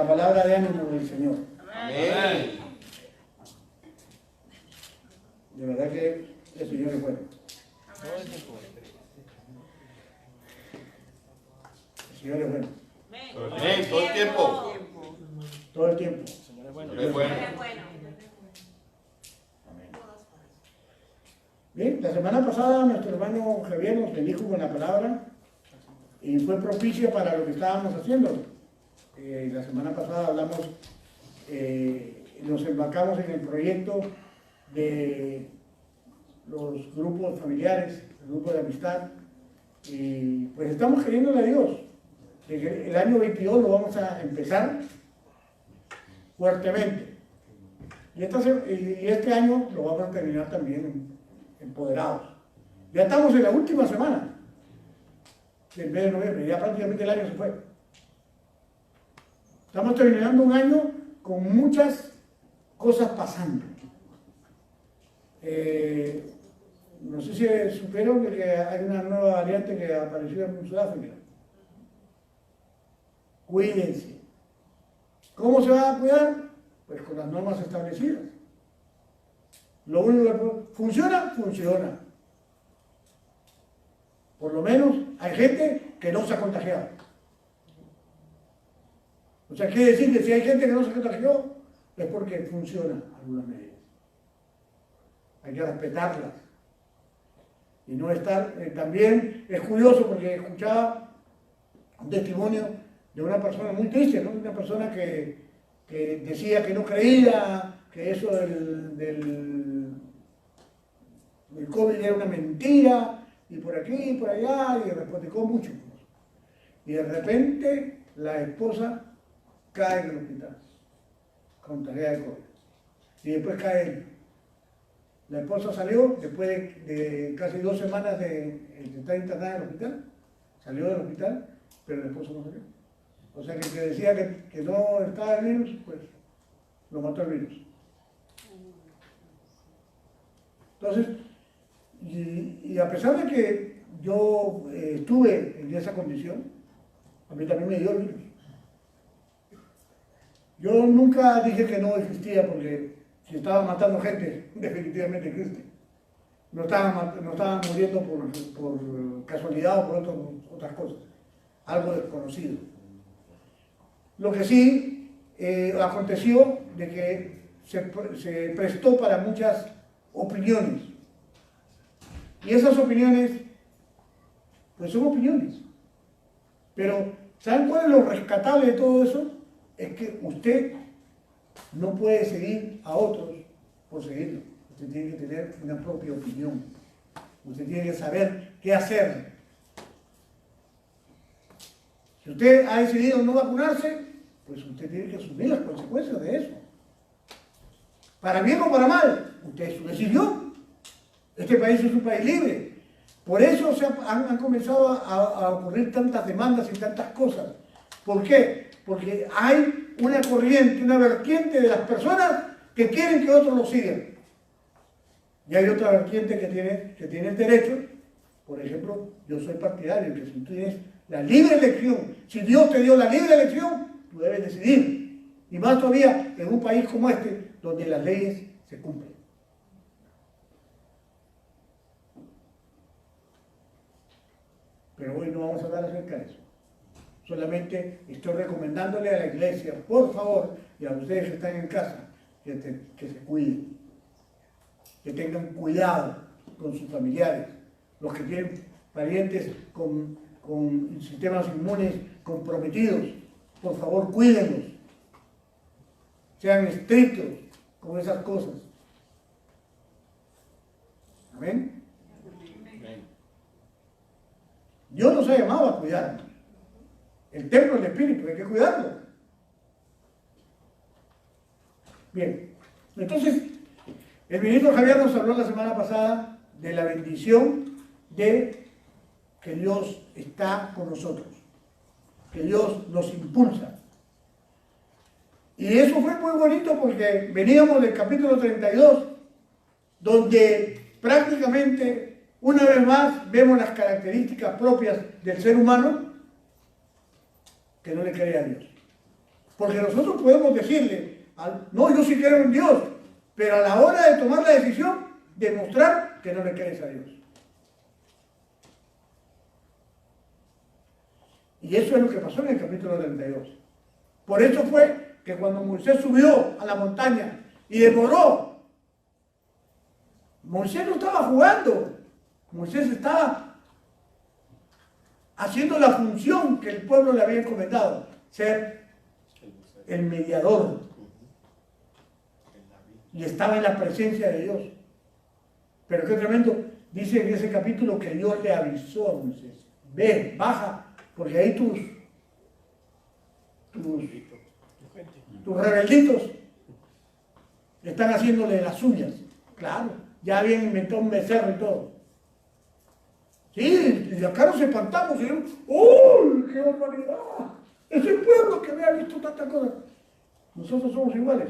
la palabra de ánimo del Señor. Amén. De verdad que el Señor es bueno. El Señor es bueno. Amén. Todo el tiempo. Todo el tiempo. Es bueno. Bien, la semana pasada nuestro hermano Javier nos bendijo con la palabra y fue propicia para lo que estábamos haciendo. La semana pasada hablamos, nos embarcamos en el proyecto de los grupos familiares, el grupo de amistad, y pues estamos queriéndole a Dios. El año 22 lo vamos a empezar fuertemente. Y este año lo vamos a terminar también empoderados. Ya estamos en la última semana del mes de noviembre, ya prácticamente el año se fue. Estamos terminando un año con muchas cosas pasando. No sé si supieron que hay una nueva variante que apareció en Sudáfrica. Cuídense. ¿Cómo se va a cuidar? Pues con las normas establecidas. Lo único que funciona, funciona. Por lo menos hay gente que no se ha contagiado. O sea, quiere decir que si hay gente que no se contagió, es porque funcionan algunas medidas. Hay que respetarlas. Y no estar... también es curioso porque escuchaba un testimonio de una persona muy triste, ¿no? Una persona que decía que no creía, que eso del COVID era una mentira, y por aquí y por allá, y respoticó mucho. Y de repente la esposa cae en el hospital, contagiada de COVID. Y después cae él. La esposa salió, después de casi 2 semanas de estar internada en el hospital, salió del hospital, pero el esposo no salió. O sea que el que decía que no estaba el virus, pues lo mató el virus. Entonces, y a pesar de que yo estuve en esa condición, a mí también me dio el virus. Yo nunca dije que no existía porque si estaba matando gente, definitivamente existe. No estaba muriendo por casualidad o por otras cosas. Algo desconocido. Lo que sí aconteció de que se prestó para muchas opiniones. Y esas opiniones, pues son opiniones. Pero, ¿saben cuál es lo rescatable de todo eso? Es que usted no puede seguir a otros por seguirlo. Usted tiene que tener una propia opinión. Usted tiene que saber qué hacer. Si usted ha decidido no vacunarse, pues usted tiene que asumir las consecuencias de eso. Para bien o para mal, usted decidió. Este país es un país libre. Por eso han comenzado a ocurrir tantas demandas y tantas cosas. ¿Por qué? Porque hay una corriente, una vertiente de las personas que quieren que otros lo sigan. Y hay otra vertiente que tiene el derecho. Por ejemplo, yo soy partidario que si tú tienes la libre elección, si Dios te dio la libre elección, tú debes decidir. Y más todavía en un país como este, donde las leyes se cumplen. Pero hoy no vamos a hablar acerca de eso. Solamente estoy recomendándole a la iglesia, por favor, y a ustedes que están en casa, que se cuiden, que tengan cuidado con sus familiares, los que tienen parientes con sistemas inmunes comprometidos, por favor, cuídenlos, sean estrictos con esas cosas. Amén. Dios nos ha llamado a cuidar. El templo del Espíritu, hay que cuidarlo. Bien, entonces, el ministro Javier nos habló la semana pasada de la bendición de que Dios está con nosotros, que Dios nos impulsa. Y eso fue muy bonito porque veníamos del capítulo 32, donde prácticamente una vez más vemos las características propias del ser humano que no le cree a Dios. Porque nosotros podemos decirle, no, yo sí creo en Dios, pero a la hora de tomar la decisión, demostrar que no le crees a Dios. Y eso es lo que pasó en el capítulo 32. Por eso fue que cuando Moisés subió a la montaña y demoró, Moisés no estaba jugando, Moisés estaba haciendo la función que el pueblo le había encomendado, ser el mediador. Y estaba en la presencia de Dios. Pero qué tremendo, dice en ese capítulo que Dios le avisó a Moisés: ve, baja, porque ahí tus rebelditos están haciéndole las uñas. Claro, ya habían inventado un becerro y todo. Sí, y acá nos espantamos y dijimos: ¡uy, qué barbaridad! Es el pueblo que había visto tantas cosas. Nosotros somos iguales.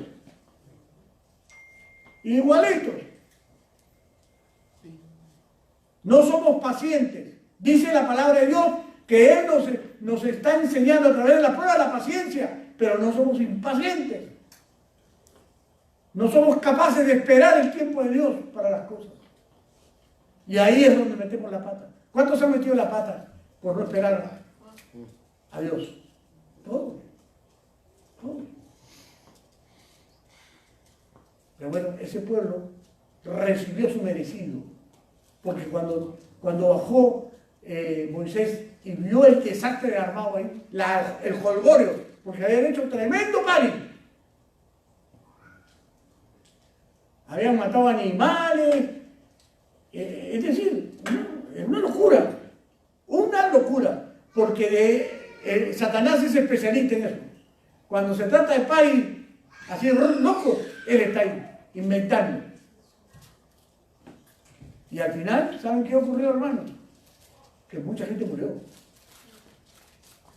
Igualitos. No somos pacientes. Dice la palabra de Dios que Él nos está enseñando a través de la prueba la paciencia, pero no somos impacientes. No somos capaces de esperar el tiempo de Dios para las cosas. Y ahí es donde metemos la pata. ¿Cuántos han metido la pata por no esperar a Dios? Todos. Todos. Pero bueno, ese pueblo recibió su merecido. Porque cuando bajó Moisés y vio el desastre armado ahí, el jolgorio, porque habían hecho tremendo party. Habían matado animales, es decir, es una locura, porque Satanás es especialista en eso. Cuando se trata de party así loco, él está ahí, inventando. Y al final, ¿saben qué ocurrió, hermanos? Que mucha gente murió.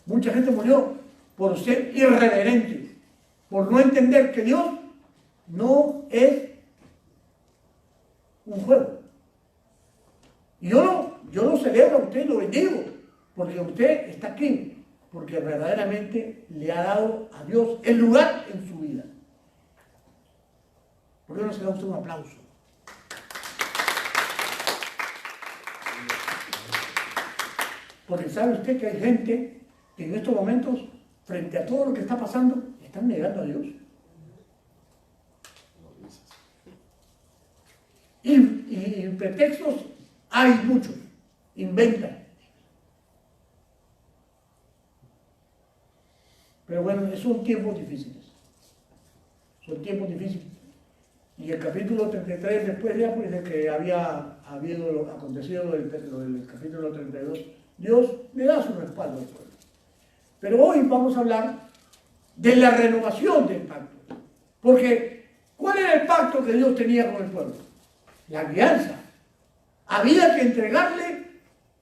Mucha gente murió por ser irreverentes, por no entender que Dios no es un juego. Y yo lo celebro a usted y lo bendigo, porque usted está aquí, porque verdaderamente le ha dado a Dios el lugar en su vida. ¿Por qué no se da usted un aplauso? Porque sabe usted que hay gente que en estos momentos, frente a todo lo que está pasando, están negando a Dios. Y pretextos hay muchos, inventan. Pero bueno, son tiempos difíciles. Son tiempos difíciles. Y el capítulo 33, después ya, pues de que había acontecido lo del capítulo 32, Dios le da su respaldo al pueblo. Pero hoy vamos a hablar de la renovación del pacto. Porque, ¿cuál era el pacto que Dios tenía con el pueblo? La alianza. Había que entregarle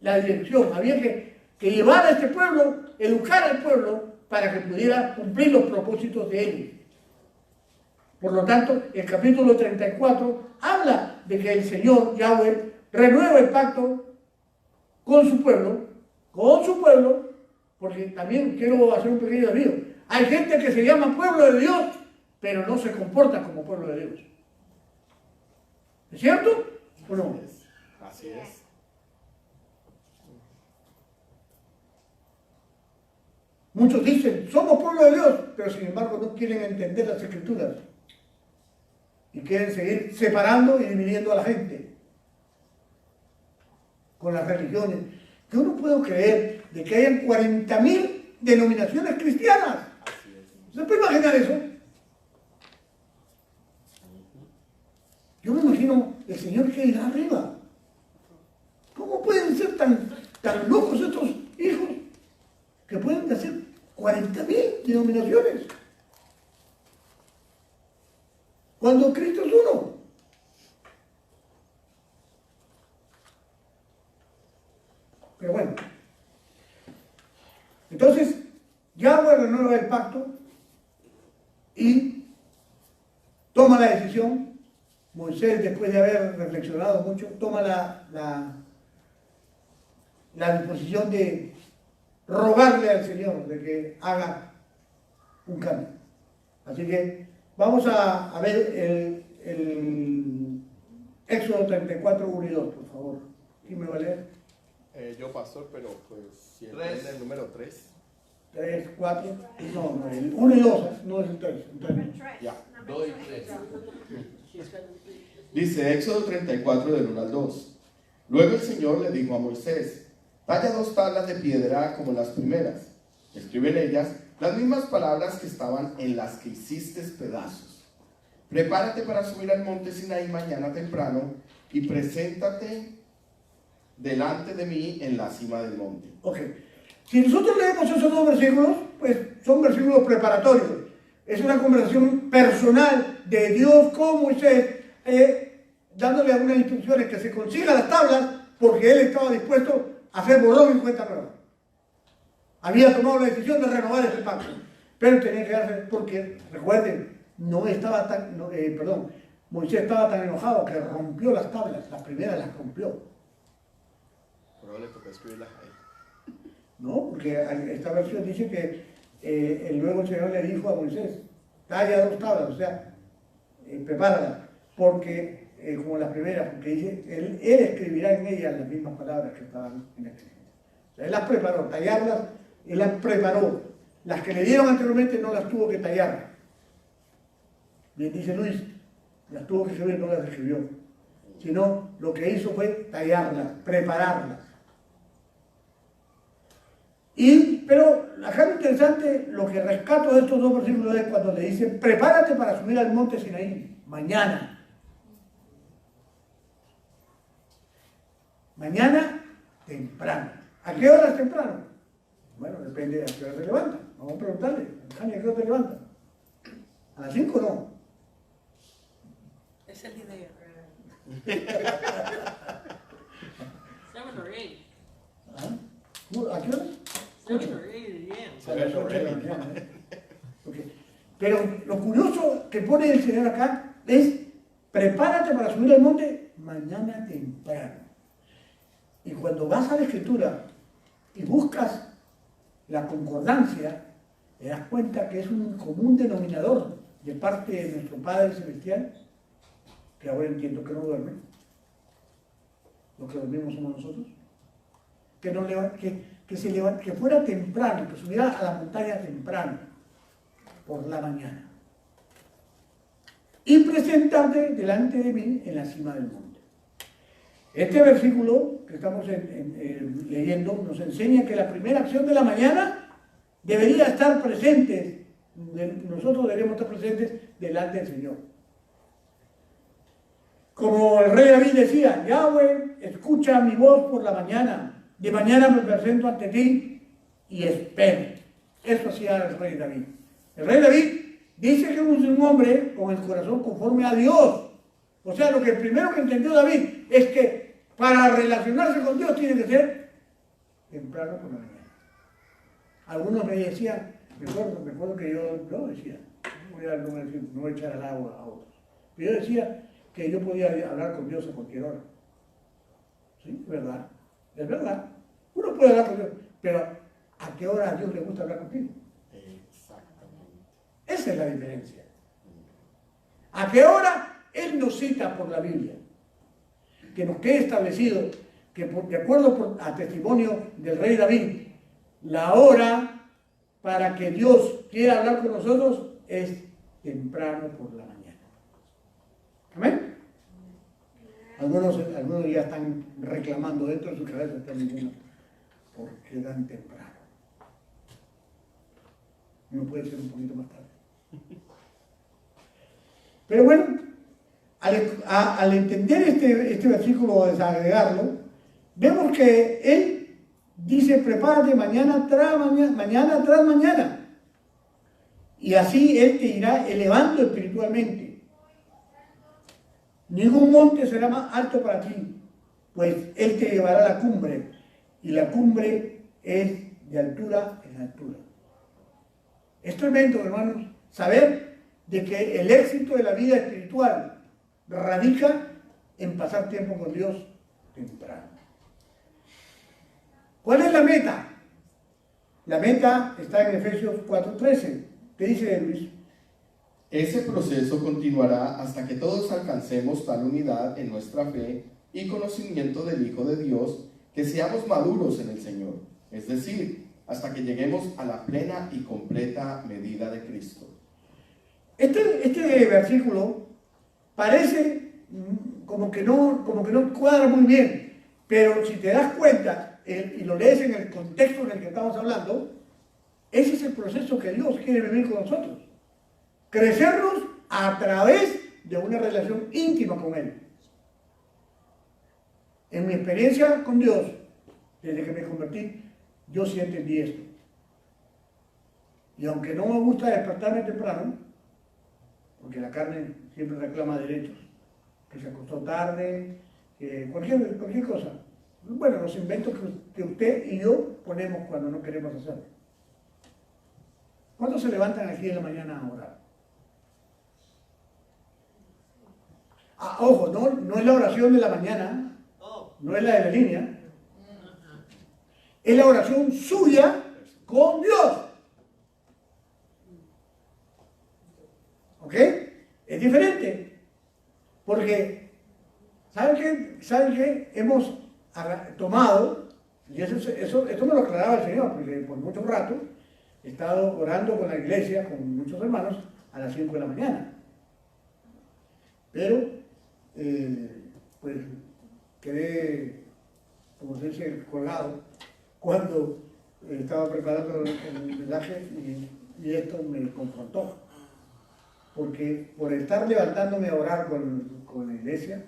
la dirección, había que llevar a este pueblo, educar al pueblo para que pudiera cumplir los propósitos de él. Por lo tanto, el capítulo 34 habla de que el Señor, Yahweh, renueva el pacto con su pueblo, porque también quiero hacer un pequeño desvío. Hay gente que se llama pueblo de Dios, pero no se comporta como pueblo de Dios. ¿Es cierto o no? Así es. Muchos dicen, somos pueblo de Dios, pero sin embargo no quieren entender las Escrituras. Y quieren seguir separando y dividiendo a la gente con las religiones. Yo no puedo creer de que hayan 40.000 denominaciones cristianas. ¿Se puede imaginar eso? Yo me imagino el Señor que irá arriba. ¿Cómo pueden ser tan locos estos hijos que pueden hacer 40.000 denominaciones? Cuando Cristo es uno. Pero bueno. Entonces, Yahweh renueva el pacto y toma la decisión. Moisés, después de haber reflexionado mucho, toma la disposición de rogarle al Señor de que haga un cambio. Así que vamos a ver el Éxodo 34, 1 y 2, por favor. ¿Quién me va a leer? Yo, pastor, pero pues si Tres. entiende el número 3. 3, 4, no, el 1 y 2, no es el 3. Ya. 2 y 3. Dice Éxodo 34 del 1 al 2. Luego el Señor le dijo a Moisés: talla 2 tablas de piedra como las primeras. Escribe en ellas las mismas palabras que estaban en las que hiciste pedazos. Prepárate para subir al monte Sinaí mañana temprano y preséntate delante de mí en la cima del monte. Ok. Si nosotros leemos esos dos versículos, pues son versículos preparatorios. Es una conversación personal de Dios con Moisés, dándole algunas instrucciones que se consigan las tablas, porque él estaba dispuesto a hacer borrón y cuenta nueva. Había tomado la decisión de renovar ese pacto, pero tenía que hacer, porque recuerden, Moisés estaba tan enojado que rompió las tablas, las primeras las rompió. Pero le toca escribirlas ahí. No, porque esta versión dice que luego el Señor le dijo a Moisés: talla 2 tablas, o sea, prepárala, porque como la primera, porque dice, él escribirá en ellas las mismas palabras que estaban en el escrito. O sea, él las preparó, tallarlas, él las preparó. Las que le dieron anteriormente no las tuvo que tallar. Bien dice Luis, las tuvo que escribir, no las escribió. Sino lo que hizo fue tallarlas, prepararlas. Pero acá lo interesante, lo que rescato de estos dos versículos es cuando le dicen: prepárate para subir al monte Sinaí, mañana. Mañana temprano. ¿A qué hora es temprano? Bueno, depende de a qué hora se levanta. Vamos a preguntarle: ¿a qué hora te levanta? ¿A las 5 o no? Esa es la idea. 7 or 8. ¿Ah? ¿A qué hora? 7 or 8 a.m. A las 8 de la mañana, Okay. Pero lo curioso que pone el Señor acá es: prepárate para subir al monte mañana temprano. Y cuando vas a la Escritura y buscas la concordancia, te das cuenta que es un común denominador de parte de nuestro Padre Celestial, que ahora entiendo que no duerme. Los que dormimos somos nosotros. Que fuera temprano, que subiera a la montaña temprano, por la mañana. Y presentarte delante de mí en la cima del monte. Este versículo que estamos leyendo nos enseña que la primera acción de la mañana debería estar presente. Nosotros deberíamos estar presentes delante del Señor. Como el rey David decía: Yahweh, escucha mi voz por la mañana. De mañana me presento ante ti y espero. Eso hacía el rey David. El rey David dice que es un hombre con el corazón conforme a Dios. O sea, lo que primero que entendió David es que para relacionarse con Dios tiene que ser temprano por la mañana. Algunos me decían, recuerdo que yo decía, no voy a echar al agua a otros, pero yo decía que yo podía hablar con Dios a cualquier hora. ¿Sí? Es verdad. Es verdad. Uno puede hablar con Dios, pero ¿a qué hora a Dios le gusta hablar contigo? Exactamente. Esa es la diferencia. ¿A qué hora Él nos cita por la Biblia? Que nos quede establecido que, de acuerdo a testimonio del rey David, la hora para que Dios quiera hablar con nosotros es temprano por la mañana. ¿Amén? Algunos ya están reclamando dentro de su cabeza, están diciendo: ¿por qué tan temprano? No puede ser un poquito más tarde. Pero bueno, al entender este versículo, desagregarlo, vemos que él dice: prepárate mañana tras mañana. Y así él te irá elevando espiritualmente. Ningún monte será más alto para ti, pues él te llevará a la cumbre, y la cumbre es de altura en altura. Es tremendo, hermanos, saber de que el éxito de la vida espiritual radica en pasar tiempo con Dios temprano. ¿Cuál es la meta? La meta está en Efesios 4:13. ¿Qué dice Luis? Ese proceso continuará hasta que todos alcancemos tal unidad en nuestra fe y conocimiento del Hijo de Dios, que seamos maduros en el Señor, es decir, hasta que lleguemos a la plena y completa medida de Cristo. Este versículo parece como que no cuadra muy bien, pero si te das cuenta y lo lees en el contexto en el que estamos hablando, ese es el proceso que Dios quiere vivir con nosotros. Crecernos a través de una relación íntima con Él. En mi experiencia con Dios, desde que me convertí, yo sí entendí esto. Y aunque no me gusta despertarme temprano, porque la carne siempre reclama derechos, que se acostó tarde, que cualquier cosa. Bueno, los inventos que usted y yo ponemos cuando no queremos hacerlo. ¿Cuántos se levantan aquí en la mañana a orar? Ojo, no es la oración de la mañana, no es la de la línea, es la oración suya con Dios. ¿Ok? Es diferente. Porque, ¿saben qué? Hemos tomado, y esto me lo aclaraba el Señor, porque por mucho rato he estado orando con la iglesia, con muchos hermanos, a las 5 de la mañana. Pero, pues, quedé, como se dice, colgado, cuando estaba preparando el mensaje y esto me confrontó. Porque por estar levantándome a orar con la iglesia,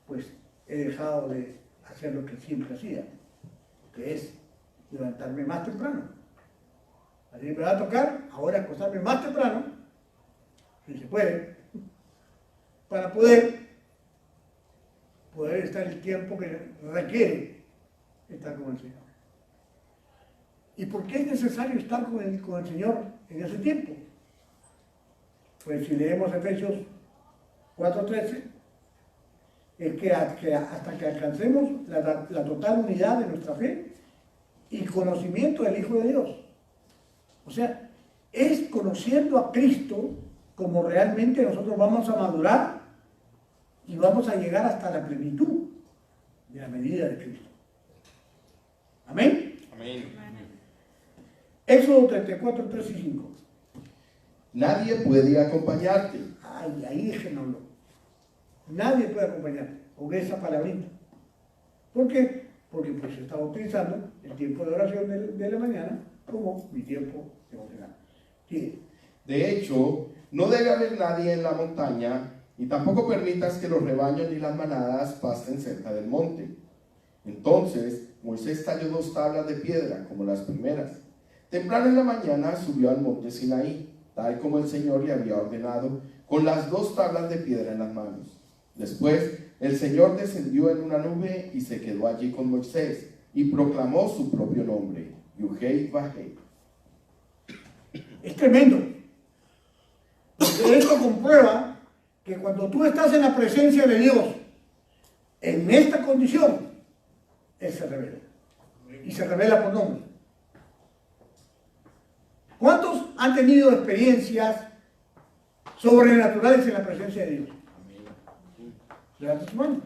pues he dejado de hacer lo que siempre hacía, que es levantarme más temprano. Así me va a tocar ahora acostarme más temprano, si se puede, para poder estar el tiempo que requiere estar con el Señor. ¿Y por qué es necesario estar con el Señor en ese tiempo? Pues si leemos Efesios 4:13, es que hasta que alcancemos la total unidad de nuestra fe y conocimiento del Hijo de Dios. O sea, es conociendo a Cristo como realmente nosotros vamos a madurar y vamos a llegar hasta la plenitud de la medida de Cristo. ¿Amén? Amén. Éxodo 34, 3 y 5. Nadie puede acompañarte. Ay, ahí déjenlo. Nadie puede acompañarte con esa palabrita. ¿Por qué? Porque pues estaba utilizando el tiempo de oración de la mañana como mi tiempo devocional. Sí. De hecho, no debe haber nadie en la montaña y tampoco permitas que los rebaños ni las manadas pasen cerca del monte. Entonces Moisés talló 2 tablas de piedra como las primeras. Temprano en la mañana subió al monte Sinaí, tal como el Señor le había ordenado, con las 2 tablas de piedra en las manos. Después el Señor descendió en una nube y se quedó allí con Moisés y proclamó su propio nombre, Yuhei Vahei. Es tremendo. Porque esto comprueba que cuando tú estás en la presencia de Dios, en esta condición, Él se revela. Y se revela por nombre. ¿Cuántos han tenido experiencias sobrenaturales en la presencia de Dios? Levanta su mano.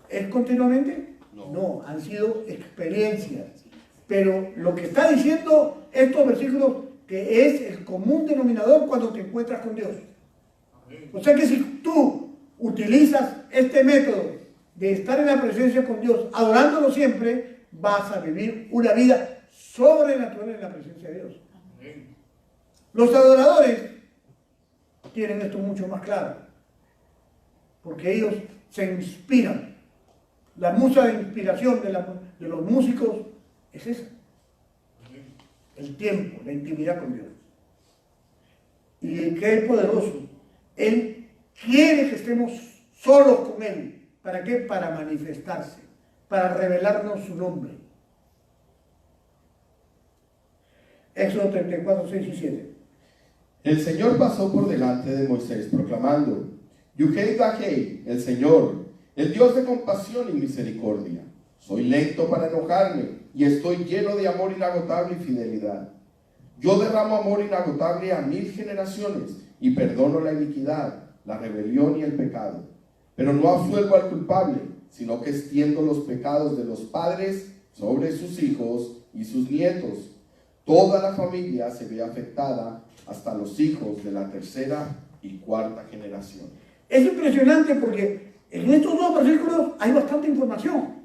¿Es continuamente? No, han sido experiencias. Pero lo que está diciendo estos versículos, que es el común denominador cuando te encuentras con Dios. O sea que si tú utilizas este método de estar en la presencia con Dios, adorándolo siempre, vas a vivir una vida sobrenatural en la presencia de Dios. Los adoradores tienen esto mucho más claro, porque ellos se inspiran. La musa de inspiración de los músicos es esa. El tiempo, la intimidad con Dios. Y que es poderoso. Él quiere que estemos solos con Él. ¿Para qué? Para manifestarse, para revelarnos su nombre. Éxodo 34, 6 y 7. El Señor pasó por delante de Moisés proclamando, Yuhei Vahei, el Señor, el Dios de compasión y misericordia. Soy lento para enojarme y estoy lleno de amor inagotable y fidelidad. Yo derramo amor inagotable a 1000 generaciones y perdono la iniquidad, la rebelión y el pecado. Pero no absuelvo al culpable, sino que extiendo los pecados de los padres sobre sus hijos y sus nietos. Toda la familia se ve afectada hasta los hijos de la tercera y cuarta generación. Es impresionante porque en estos dos versículos hay bastante información.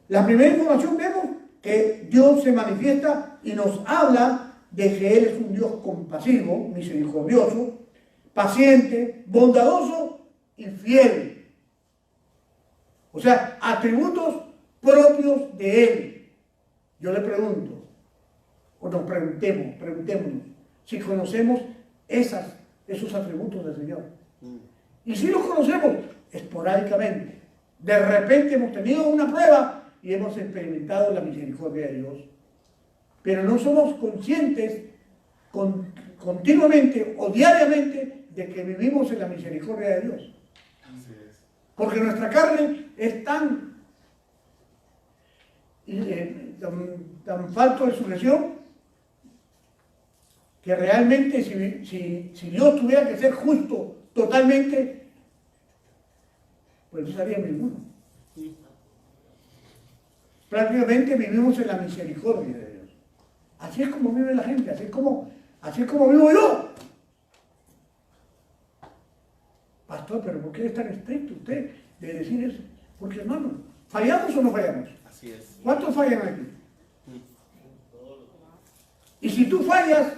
La primera información vemos que Dios se manifiesta y nos habla de que Él es un Dios compasivo, misericordioso, paciente, bondadoso y fiel. O sea, atributos propios de Él. Yo le pregunto, o nos preguntémonos si conocemos esos atributos del Señor. Y si los conocemos esporádicamente. De repente hemos tenido una prueba y hemos experimentado la misericordia de Dios. Pero no somos conscientes continuamente o diariamente de que vivimos en la misericordia de Dios. Porque nuestra carne es tan falto de sujeción que realmente si Dios tuviera que ser justo totalmente, pues no estaría ninguno. Prácticamente vivimos en la misericordia de Dios. Así es como vive la gente, así es como vivo yo. Pastor, pero ¿por qué es tan estricto usted de decir eso? Porque hermano, ¿fallamos o no fallamos? Así es. ¿Cuántos fallan aquí? Y si tú fallas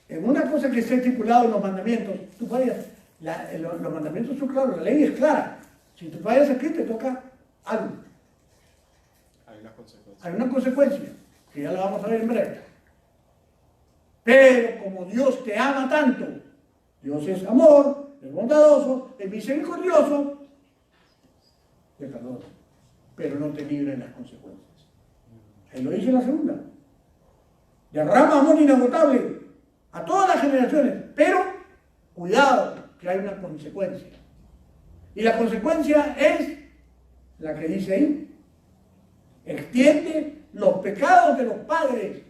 en una cosa que está estipulado en los mandamientos, tú fallas. Los mandamientos son claros, la ley es clara. Si tú fallas aquí, te toca algo. Hay una consecuencia, que ya la vamos a ver en breve. Pero como Dios te ama tanto, Dios es amor, es bondadoso, es misericordioso, te perdona, pero no te libra en las consecuencias. Él lo dice en la segunda. Derrama amor inagotable a todas las generaciones, pero cuidado, que hay una consecuencia. Y la consecuencia es la que dice ahí. Extiende los pecados de los padres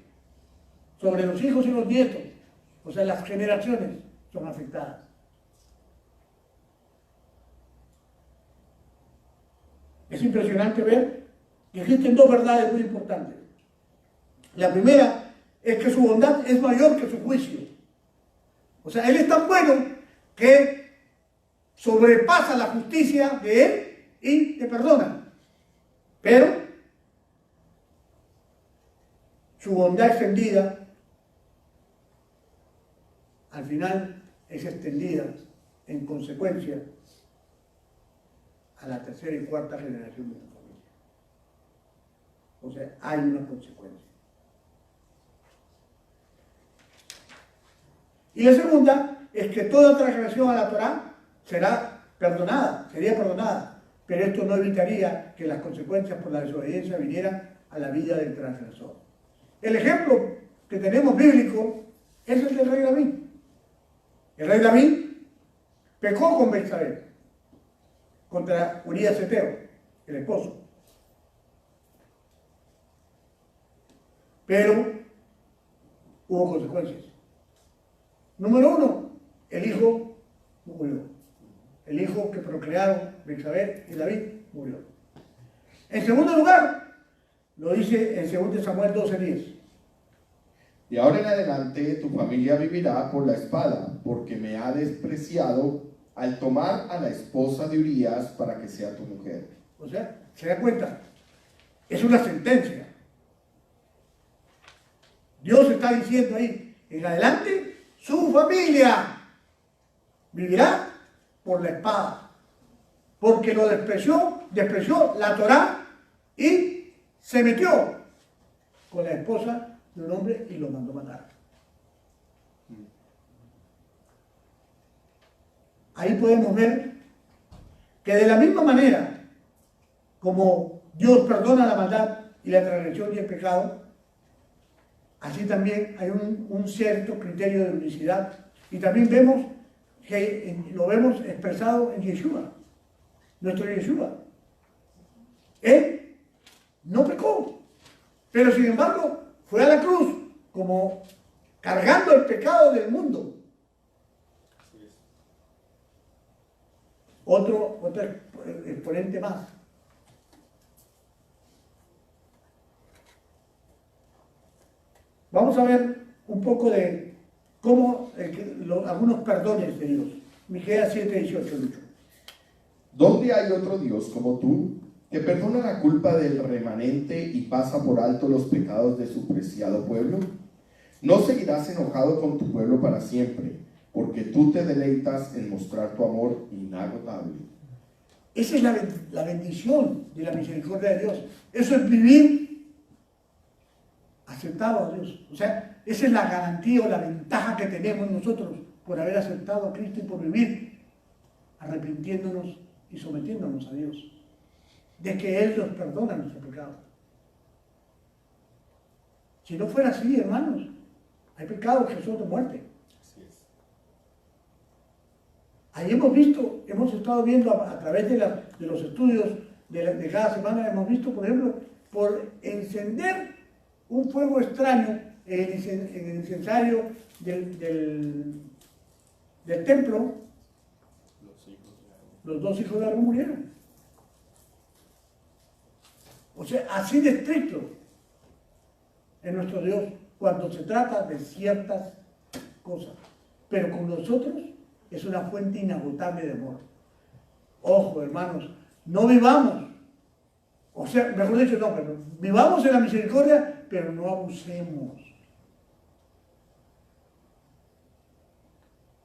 sobre los hijos y los nietos. O sea, las generaciones son afectadas. Es impresionante ver que existen dos verdades muy importantes. La primera es que su bondad es mayor que su juicio. O sea, Él es tan bueno que sobrepasa la justicia de Él y te perdona. Pero su bondad extendida, al final es extendida en consecuencia a la tercera y cuarta generación de la familia. O sea, hay una consecuencia. Y la segunda es que toda transgresión a la Torá sería perdonada, pero esto no evitaría que las consecuencias por la desobediencia vinieran a la vida del transgresor. El ejemplo que tenemos bíblico es el del rey David. El rey David pecó con Betsabé contra Urías Eteo, el esposo. Pero hubo consecuencias. Número uno, el hijo murió. El hijo que procrearon Betsabé y David murió. En segundo lugar, lo dice en 2 Samuel 12:10. Y ahora en adelante tu familia vivirá por la espada, porque me ha despreciado al tomar a la esposa de Urías para que sea tu mujer. O sea, se da cuenta, es una sentencia. Dios está diciendo ahí, en adelante, su familia vivirá por la espada, porque lo despreció la Torá y se metió con la esposa de un hombre y lo mandó matar. Ahí podemos ver que de la misma manera como Dios perdona la maldad y la transgresión y el pecado, así también hay un cierto criterio de unicidad. Y también vemos que lo vemos expresado en Yeshua, nuestro Yeshua. Él no pecó, pero sin embargo fue a la cruz como cargando el pecado del mundo. Otro exponente más. Vamos a ver un poco de cómo algunos perdones de Dios. Miqueas 7:18, Lucho. ¿Dónde hay otro Dios como tú, que perdona la culpa del remanente y pasa por alto los pecados de su preciado pueblo? No seguirás enojado con tu pueblo para siempre, porque tú te deleitas en mostrar tu amor inagotable. Esa es la bendición de la misericordia de Dios. Eso es vivir aceptado a Dios. O sea, esa es la garantía o la ventaja que tenemos nosotros por haber aceptado a Cristo y por vivir arrepintiéndonos y sometiéndonos a Dios. De que Él nos perdona nuestros pecados. Si no fuera así, hermanos, hay pecados que son de muerte. Ahí hemos estado viendo a través de los estudios de cada semana, hemos visto, por ejemplo, por encender un fuego extraño en el incensario del templo, los dos hijos de Aarón murieron. O sea, así de estricto es nuestro Dios cuando se trata de ciertas cosas. Pero con nosotros es una fuente inagotable de amor. Ojo, hermanos, no vivamos, o sea, mejor dicho, no, pero vivamos en la misericordia, pero no abusemos.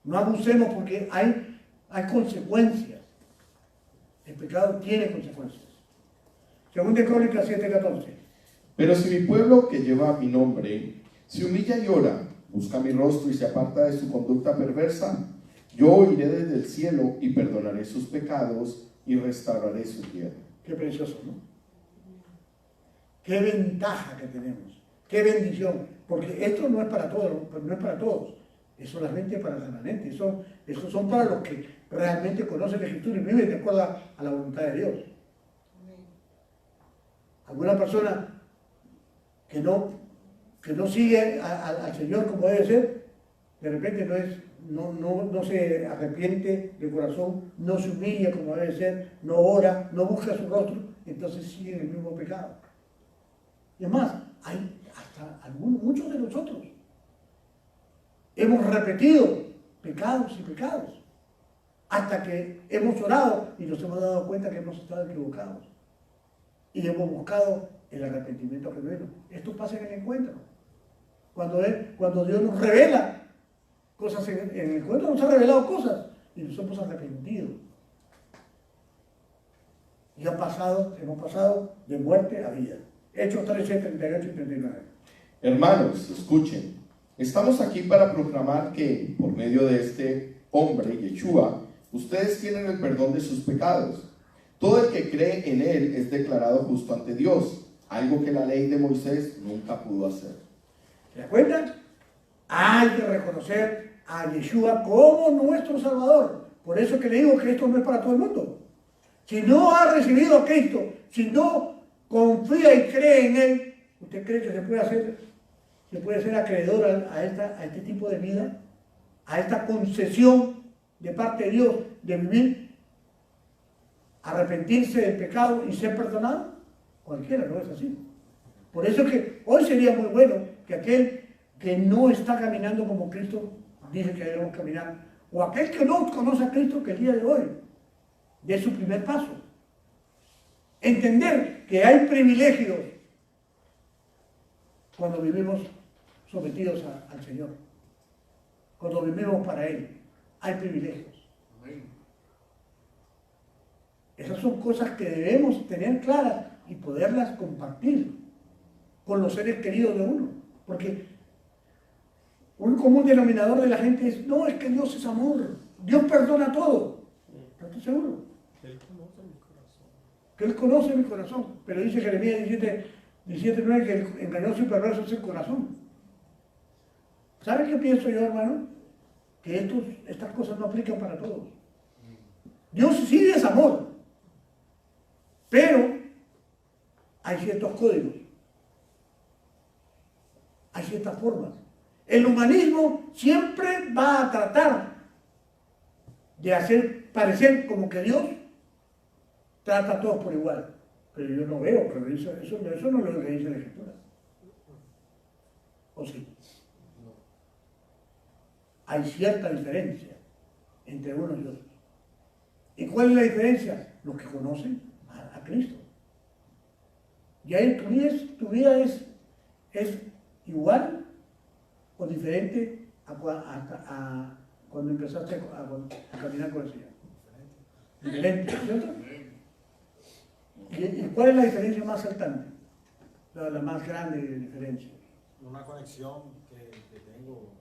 No abusemos porque hay consecuencias. El pecado tiene consecuencias. Según de Crónicas 7:14. Pero si mi pueblo que lleva mi nombre se humilla y ora, busca mi rostro y se aparta de su conducta perversa, yo oiré desde el cielo y perdonaré sus pecados y restauraré su tierra. Qué precioso, ¿no? Qué ventaja que tenemos. Qué bendición. Porque esto no es para todos, no es para todos. Es solamente para el remanente. Estos son para los que realmente conocen la Escritura y viven de acuerdo a la voluntad de Dios. Alguna persona que no sigue al Señor como debe ser, de repente no se arrepiente de corazón, no se humilla como debe ser, no ora, no busca su rostro, entonces sigue en el mismo pecado. Y además, hay hasta muchos de nosotros hemos repetido pecados y pecados hasta que hemos orado y nos hemos dado cuenta que hemos estado equivocados y hemos buscado el arrepentimiento genuino. Esto pasa en el encuentro. Cuando Dios nos revela cosas en el encuentro, nos ha revelado cosas y nos hemos arrepentido. Y hemos pasado de muerte a vida. Hechos 13, 38 y 39. Hermanos, escuchen. Estamos aquí para proclamar que, por medio de este hombre, Yeshua, ustedes tienen el perdón de sus pecados. Todo el que cree en él es declarado justo ante Dios, algo que la ley de Moisés nunca pudo hacer. ¿Se da cuenta? Hay que reconocer a Yeshua como nuestro Salvador. Por eso que le digo que esto no es para todo el mundo. Si no ha recibido a Cristo, si no confía y cree en Él, ¿usted cree que se puede ser acreedor a este tipo de vida? A esta concesión de parte de Dios de vivir, arrepentirse del pecado y ser perdonado? Cualquiera no es así. Por eso que hoy sería muy bueno que aquel que no está caminando como Cristo dice que debemos caminar, o aquel que no conoce a Cristo, que el día de hoy dé su primer paso. Entender que hay privilegios cuando vivimos sometidos al Señor, cuando vivimos para Él, hay privilegios. Esas son cosas que debemos tener claras y poderlas compartir con los seres queridos de uno, porque un común denominador de la gente es, no, es que Dios es amor, Dios perdona todo. ¿Estás seguro? Él conoce mi corazón. Que Él conoce mi corazón, pero dice Jeremías 17:9 que el engañoso y perverso es el corazón. ¿Sabe qué pienso yo, hermano? Que estas cosas no aplican para todos. Dios sí es amor, pero hay ciertos códigos. Hay ciertas formas. El humanismo siempre va a tratar de hacer parecer como que Dios trata a todos por igual. Pero yo no veo, pero eso no es lo que dice la Escritura. ¿O sí? Hay cierta diferencia entre unos y otros. ¿Y cuál es la diferencia? Los que conocen a Cristo. Y ahí tu vida es igual o diferente a cuando empezaste a caminar con el Señor. Diferente, ¿cierto? ¿Y cuál es la diferencia más saltante? La más grande diferencia. Una conexión que tengo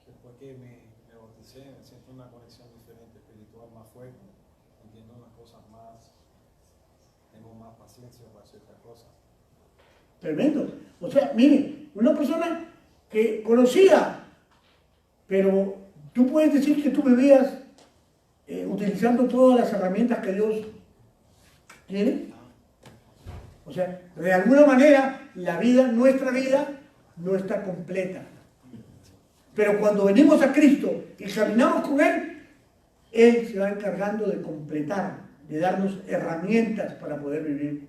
después que me bauticé, siento una conexión diferente, espiritual más fuerte, entiendo unas cosas más, tengo más paciencia para ciertas cosas. Tremendo. O sea, mire, una persona que conocía, pero tú puedes decir que tú vivías utilizando todas las herramientas que Dios tiene. O sea, de alguna manera, nuestra vida, no está completa. Pero cuando venimos a Cristo y caminamos con Él se va encargando de completar, de darnos herramientas para poder vivir.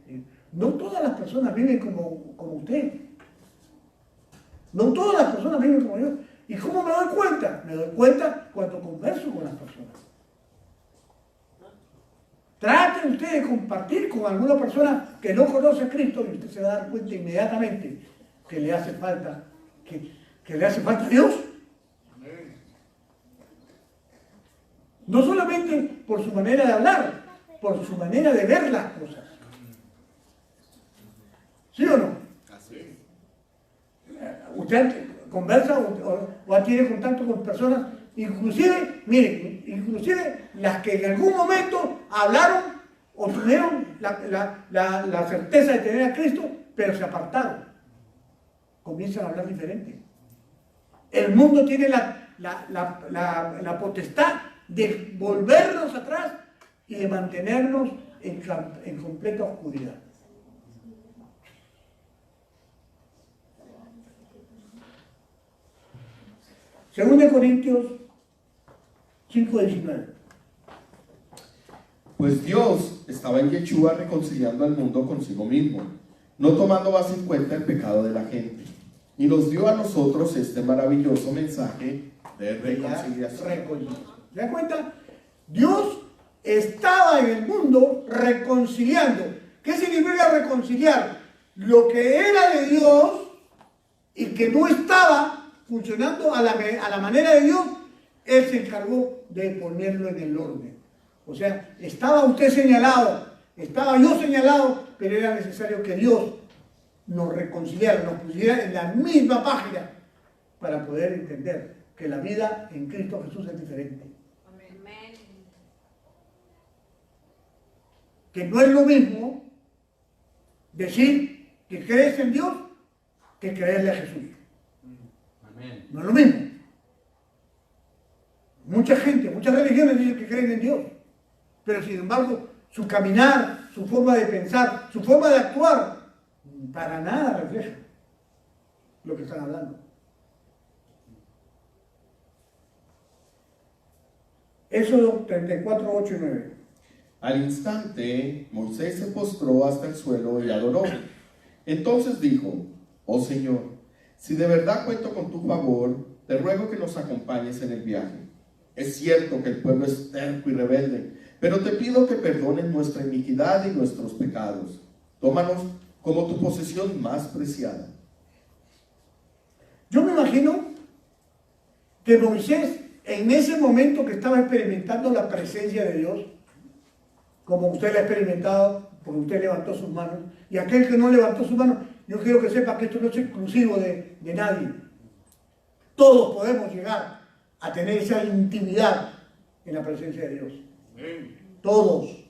No todas las personas viven como usted. No todas las personas viven como yo. ¿Y cómo me doy cuenta? Me doy cuenta cuando converso con las personas. Trate usted de compartir con alguna persona que no conoce a Cristo y usted se va a dar cuenta inmediatamente que le hace falta, que le hace falta a Dios. No solamente por su manera de hablar, por su manera de ver las cosas. ¿Sí o no? Así. Usted conversa o tiene contacto con personas, inclusive, miren, inclusive las que en algún momento hablaron o tuvieron la certeza de tener a Cristo, pero se apartaron. Comienzan a hablar diferente. El mundo tiene la potestad de volvernos atrás y de mantenernos en completa oscuridad. Según de Corintios 5:19. Pues Dios estaba en Yeshua reconciliando al mundo consigo mismo, no tomando más en cuenta el pecado de la gente, y nos dio a nosotros este maravilloso mensaje de reconciliación. ¿Se da cuenta? Dios estaba en el mundo reconciliando. ¿Qué significa reconciliar? Lo que era de Dios y que no estaba funcionando a la manera de Dios, Él se encargó de ponerlo en el orden. O sea, estaba usted señalado, estaba yo señalado, pero era necesario que Dios nos reconciliara, nos pusiera en la misma página para poder entender que la vida en Cristo Jesús es diferente. Amén. Que no es lo mismo decir que crees en Dios que creerle a Jesús. Amén. No es lo mismo. Mucha gente, muchas religiones dicen que creen en Dios, pero sin embargo su caminar, su forma de pensar, su forma de actuar, para nada refleja lo que están hablando. Éxodo 34, 8 y 9. Al instante, Moisés se postró hasta el suelo y adoró. Entonces dijo: oh Señor, si de verdad cuento con tu favor, te ruego que nos acompañes en el viaje. Es cierto que el pueblo es terco y rebelde, pero te pido que perdones nuestra iniquidad y nuestros pecados. Tómanos como tu posesión más preciada. Yo me imagino que Moisés, en ese momento que estaba experimentando la presencia de Dios, como usted la ha experimentado, porque usted levantó sus manos, y aquel que no levantó sus manos, yo quiero que sepa que esto no es exclusivo de nadie. Todos podemos llegar a tener esa intimidad en la presencia de Dios. Todos.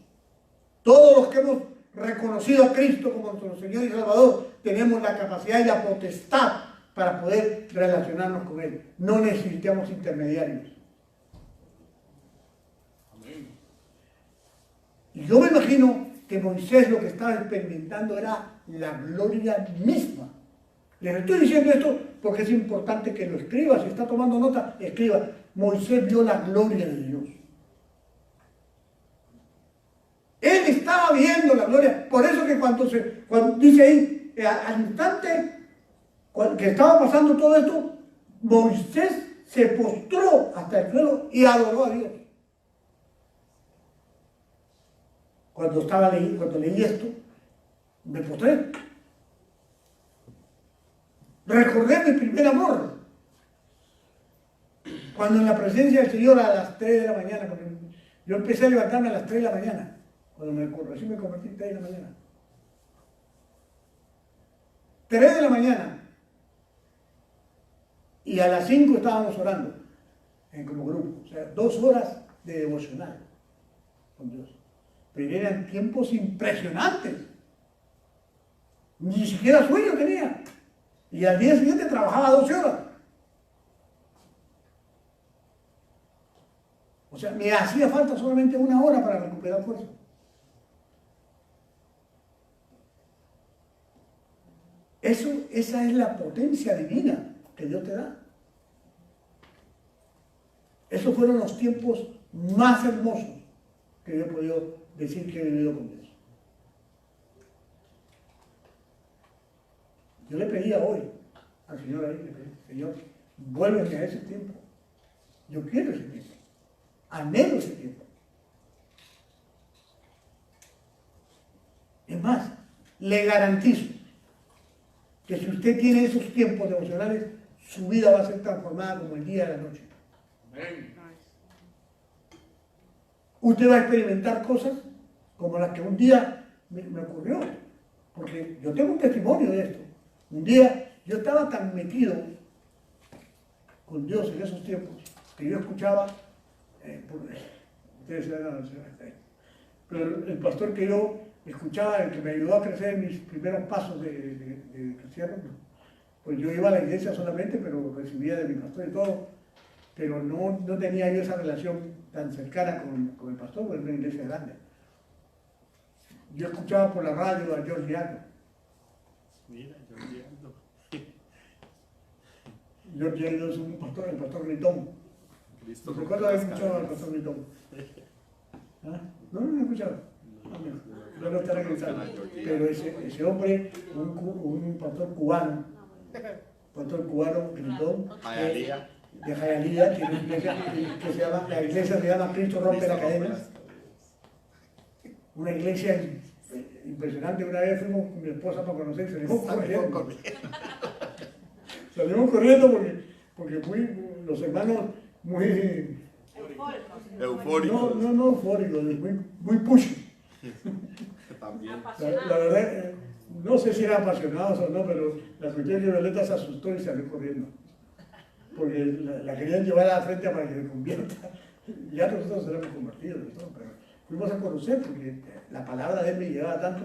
Todos los que hemos reconocido a Cristo como nuestro Señor y Salvador, tenemos la capacidad y la potestad para poder relacionarnos con Él. No necesitamos intermediarios. Y yo me imagino que Moisés lo que estaba experimentando era la gloria misma Les estoy diciendo esto porque es importante que lo escriba. Si está tomando nota, escriba. Moisés vio la gloria de Dios. Él estaba viendo la gloria. Por eso que cuando dice ahí, al instante que estaba pasando todo esto, Moisés se postró hasta el suelo y adoró a Dios. Cuando leí esto, me postré. Recordé mi primer amor. Cuando en la presencia del Señor a las 3 de la mañana, porque yo empecé a levantarme a las 3 de la mañana, cuando recién me convertí a 3 de la mañana. 3 de la mañana. Y a las 5 estábamos orando, como grupo. O sea, 2 horas de devocional con Dios. Pero eran tiempos impresionantes. Ni siquiera sueño tenía. Y al día siguiente trabajaba 12 horas. O sea, me hacía falta solamente 1 hora para recuperar fuerza. Esa es la potencia divina que Dios te da. Esos fueron los tiempos más hermosos que yo he podido decir que he vivido con Dios. Yo le pedía hoy al Señor ahí, le pedí, Señor, vuélveme a ese tiempo. Yo quiero ese tiempo. Anhelo ese tiempo. Es más, le garantizo que si usted tiene esos tiempos devocionales, su vida va a ser transformada como el día y la noche. Usted va a experimentar cosas como las que un día me ocurrió. Porque yo tengo un testimonio de esto. Un día yo estaba tan metido con Dios en esos tiempos que yo escuchaba, ustedes pero el pastor que yo escuchaba, el que me ayudó a crecer en mis primeros pasos de cristiano, pues yo iba a la iglesia solamente, pero recibía de mi pastor y todo, pero no tenía yo esa relación tan cercana con el pastor, porque era una iglesia grande. Yo escuchaba por la radio a George Aldo. Mira, George Aldo. George Aldo es un pastor, el pastor Ritón. ¿Recuerdo haber escuchado al pastor Ritón? ¿Ah? No lo he escuchado. No lo estaré pensando. Pero ese hombre, un pastor cubano, Ritón, de Hialeah, tiene una iglesia que se llama, la iglesia se llama Cristo Rompe la Cadena. Una iglesia impresionante. Una vez fuimos con mi esposa para conocer, salimos corriendo. Salimos corriendo porque los hermanos muy eufóricos. No eufóricos, muy pushy. También. La verdad, no sé si eran apasionados o no, pero la cuestión que Violeta se asustó y salió corriendo. Porque la querían llevar a la frente para que se convierta. Ya nosotros éramos convertidos, ¿no? Pero fuimos a conocer porque la palabra de él me llegaba tanto.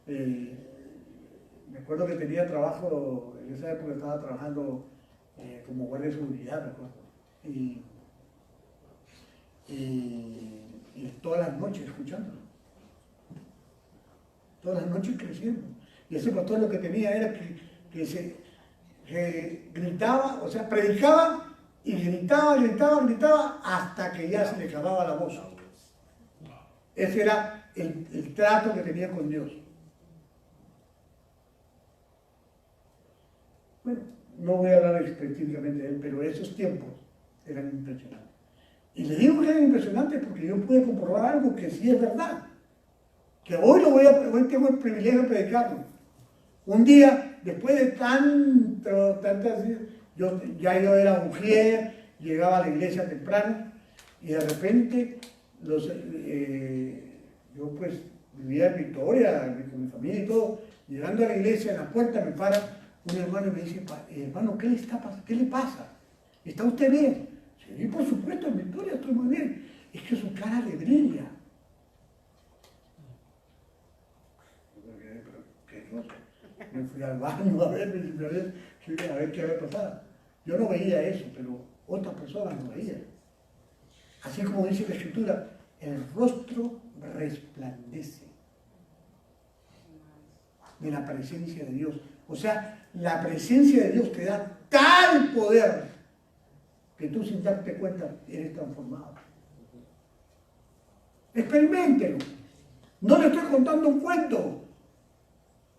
Me acuerdo que tenía trabajo, en esa época estaba trabajando como guardia de seguridad, me acuerdo. Y todas las noches escuchándolo. Todas las noches creciendo. Y ese pastor lo que tenía era que gritaba, o sea, predicaba y gritaba hasta que ya se le acababa la voz. Ese era el trato que tenía con Dios. Bueno, no voy a hablar específicamente de él, pero esos tiempos eran impresionantes. Y le digo que eran impresionantes porque yo pude comprobar algo que sí es verdad. Que hoy tengo el privilegio de predicarlo. Un día, después de tantas, yo era mujer, llegaba a la iglesia temprano y de repente yo pues vivía en Victoria con mi familia y todo. Llegando a la iglesia, en la puerta me para un hermano y me dice, hermano, ¿qué le pasa? ¿Está usted bien? Sí, por supuesto, en Victoria estoy muy bien. Es que su cara le brilla. Me fui al baño a ver qué había pasado. Yo no veía eso, pero otras personas lo veían. Así como dice la Escritura, el rostro resplandece de la presencia de Dios. O sea, la presencia de Dios te da tal poder que tú sin darte cuenta eres transformado. Experiméntelo. No le estoy contando un cuento.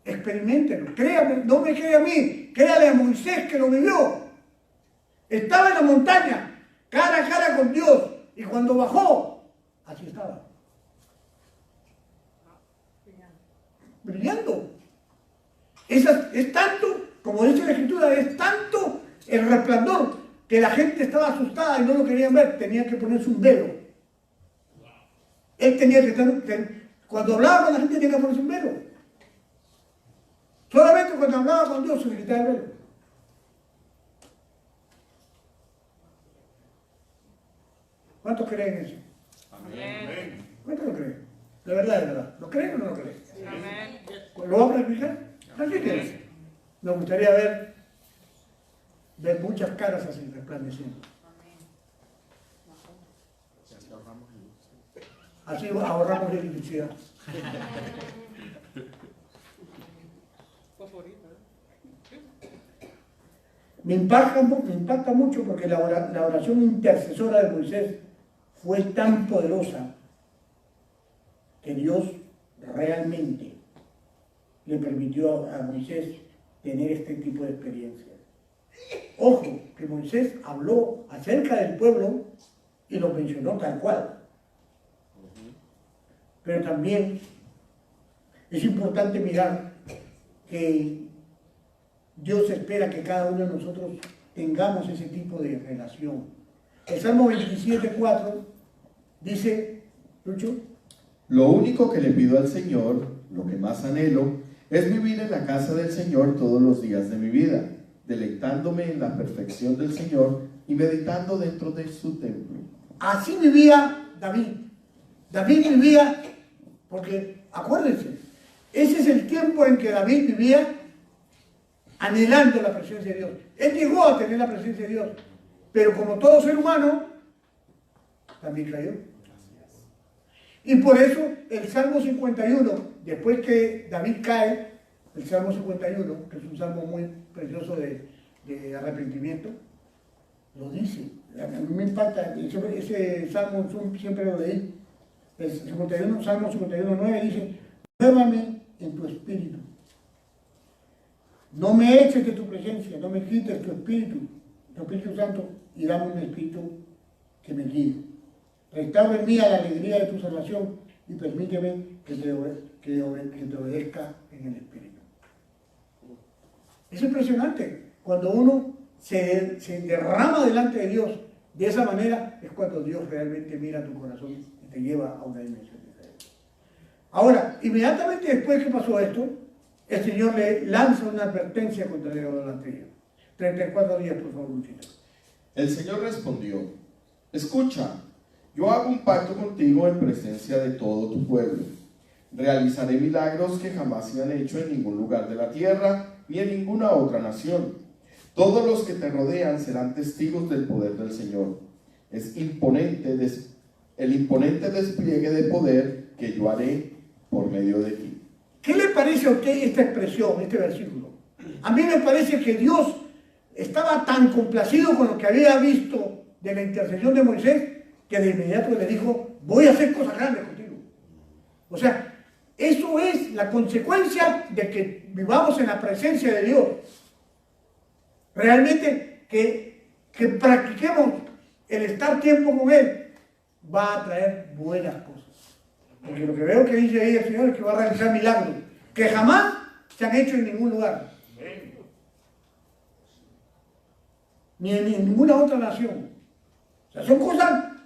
Experiméntelo. Créame, no me cree a mí, créale a Moisés que lo vivió. Estaba en la montaña, cara a cara con Dios, y cuando bajó, así estaba. Brillando. Es tanto, como dice la Escritura, es tanto el resplandor que la gente estaba asustada y no lo querían ver, tenía que ponerse un velo. Él tenía que estar, cuando hablaba con la gente tenía que ponerse un velo. Solamente cuando hablaba con Dios se le quitaba el velo. ¿Cuántos creen eso? Amén. ¿Cuántos lo creen? De verdad. ¿Lo creen o no lo creen? Amén. ¿Lo va a practicar? Practíquenlo. Me gustaría ver muchas caras así resplandeciendo. Así ahorramos luz. Así ahorramos electricidad. Me impacta mucho porque la oración intercesora de Moisés fue tan poderosa que Dios realmente le permitió a Moisés tener este tipo de experiencias. Ojo, que Moisés habló acerca del pueblo y lo mencionó tal cual. Pero también es importante mirar que Dios espera que cada uno de nosotros tengamos ese tipo de relación. El Salmo 27:4 dice, Lucho, Lo único que le pido al Señor, lo que más anhelo, es vivir en la casa del Señor todos los días de mi vida, deleitándome en la perfección del Señor y meditando dentro de su templo. así vivía David. David vivía, porque acuérdense, ese es el tiempo en que David vivía anhelando la presencia de Dios. Él llegó a tener la presencia de Dios, pero como todo ser humano, también cayó. Y por eso el Salmo 51, después que David cae, el Salmo 51, que es un salmo muy precioso de arrepentimiento, lo dice. A mí me impacta, ese salmo siempre lo leí. El 51, Salmo 51:9 dice, muévame en tu espíritu. No me eches de tu presencia, no me quites tu Espíritu Santo, y dame un espíritu que me guíe. Restaura en mí a la alegría de tu salvación y permíteme que te obedezca en el espíritu. Es impresionante. Cuando uno se derrama delante de Dios de esa manera, es cuando Dios realmente mira tu corazón y te lleva a una dimensión diferente. Ahora, inmediatamente después que pasó esto, el Señor le lanza una advertencia contra la idolatría. 34 días, por favor, Luchito. El Señor respondió, escucha, yo hago un pacto contigo en presencia de todo tu pueblo. Realizaré milagros que jamás se han hecho en ningún lugar de la tierra ni en ninguna otra nación. Todos los que te rodean serán testigos del poder del Señor. Es el imponente despliegue de poder que yo haré por medio de ti. ¿Qué le parece a usted esta expresión, este versículo? A mí me parece que Dios estaba tan complacido con lo que había visto de la intercesión de Moisés que de inmediato le dijo, voy a hacer cosas grandes contigo. O sea, eso es la consecuencia de que vivamos en la presencia de Dios. Realmente que practiquemos el estar tiempo con Él va a traer buenas cosas. Porque lo que veo que dice ahí el Señor es que va a realizar milagros que jamás se han hecho en ningún lugar. Ni en ninguna otra nación. O sea,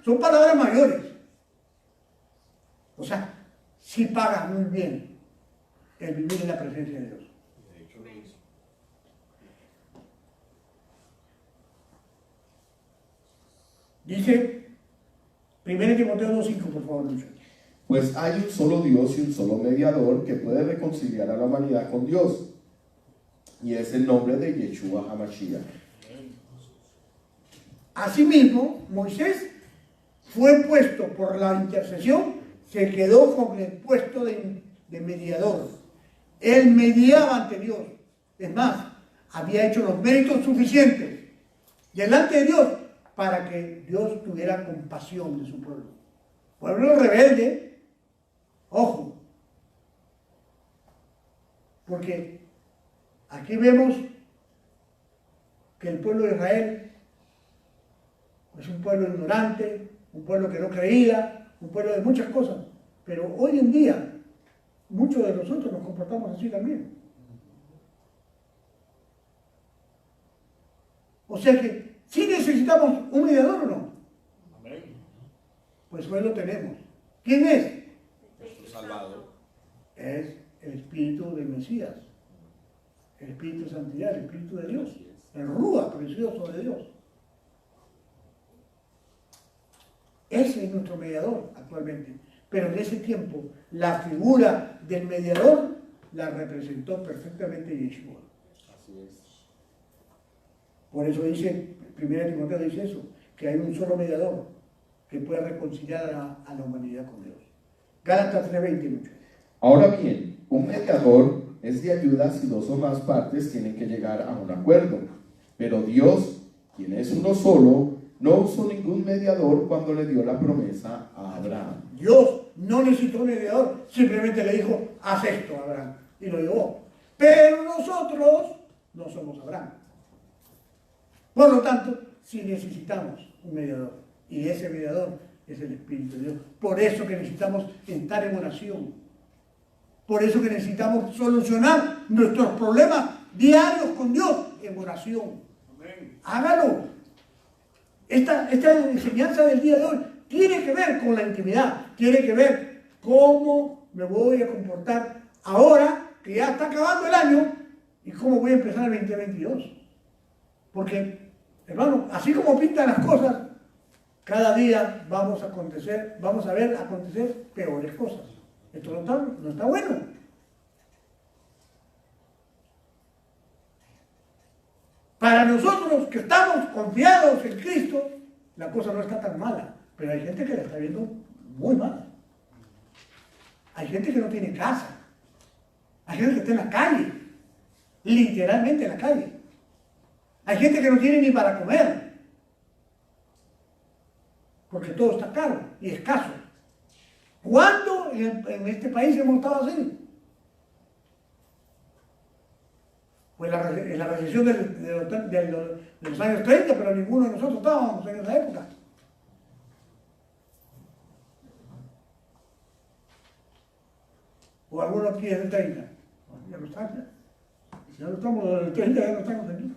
son palabras mayores. O sea, sí paga muy bien el vivir en la presencia de Dios. Dice 1 Timoteo 2:5, por favor, Lucho. Pues hay un solo Dios y un solo mediador que puede reconciliar a la humanidad con Dios. Y es el nombre de Yeshua HaMashiach. Asimismo, Moisés fue puesto por la intercesión, se quedó con el puesto de mediador. Él mediaba ante Dios. Es más, había hecho los méritos suficientes delante de Dios para que Dios tuviera compasión de su pueblo. Pueblo rebelde, ojo, porque aquí vemos que el pueblo de Israel es un pueblo ignorante, un pueblo que no creía, un pueblo de muchas cosas, pero hoy en día muchos de nosotros nos comportamos así también. O sea que, ¿sí necesitamos un mediador o no? Amén. Pues hoy lo tenemos. ¿Quién es? Nuestro Salvador. Es el Espíritu del Mesías, el Espíritu de Santidad, el Espíritu de Dios, el Rúa precioso de Dios. Ese es nuestro mediador actualmente. Pero en ese tiempo, la figura del mediador la representó perfectamente Yeshua. Así es. Por eso dice, 1 Timoteo dice eso, que hay un solo mediador que puede reconciliar a la humanidad con Dios. Gálatas 3:20 mucho. Ahora bien, un mediador es de ayuda si dos o más partes tienen que llegar a un acuerdo. Pero Dios, quien es uno solo, no usó ningún mediador cuando le dio la promesa a Abraham. Dios no necesitó un mediador, simplemente le dijo, haz esto, Abraham, y lo llevó. Pero nosotros no somos Abraham. Por lo tanto, sí necesitamos un mediador, y ese mediador es el Espíritu de Dios. Por eso que necesitamos estar en oración. Por eso que necesitamos solucionar nuestros problemas diarios con Dios en oración. Amén. Hágalo. Esta enseñanza del día de hoy tiene que ver con la intimidad, tiene que ver cómo me voy a comportar ahora que ya está acabando el año y cómo voy a empezar el 2022. Porque, hermano, así como pintan las cosas, cada día vamos a ver acontecer peores cosas. Esto no está bueno. Para nosotros que estamos confiados en Cristo, la cosa no está tan mala, pero hay gente que la está viendo muy mala. Hay gente que no tiene casa. Hay gente que está en la calle, literalmente en la calle. Hay gente que no tiene ni para comer, porque todo está caro y escaso. ¿Cuándo en este país hemos estado así? Pues en la recesión de los años 30, pero ninguno de nosotros estábamos en esa época. O algunos aquí es del 30. Ya no están, ya no estamos en el 30, ya no estamos aquí.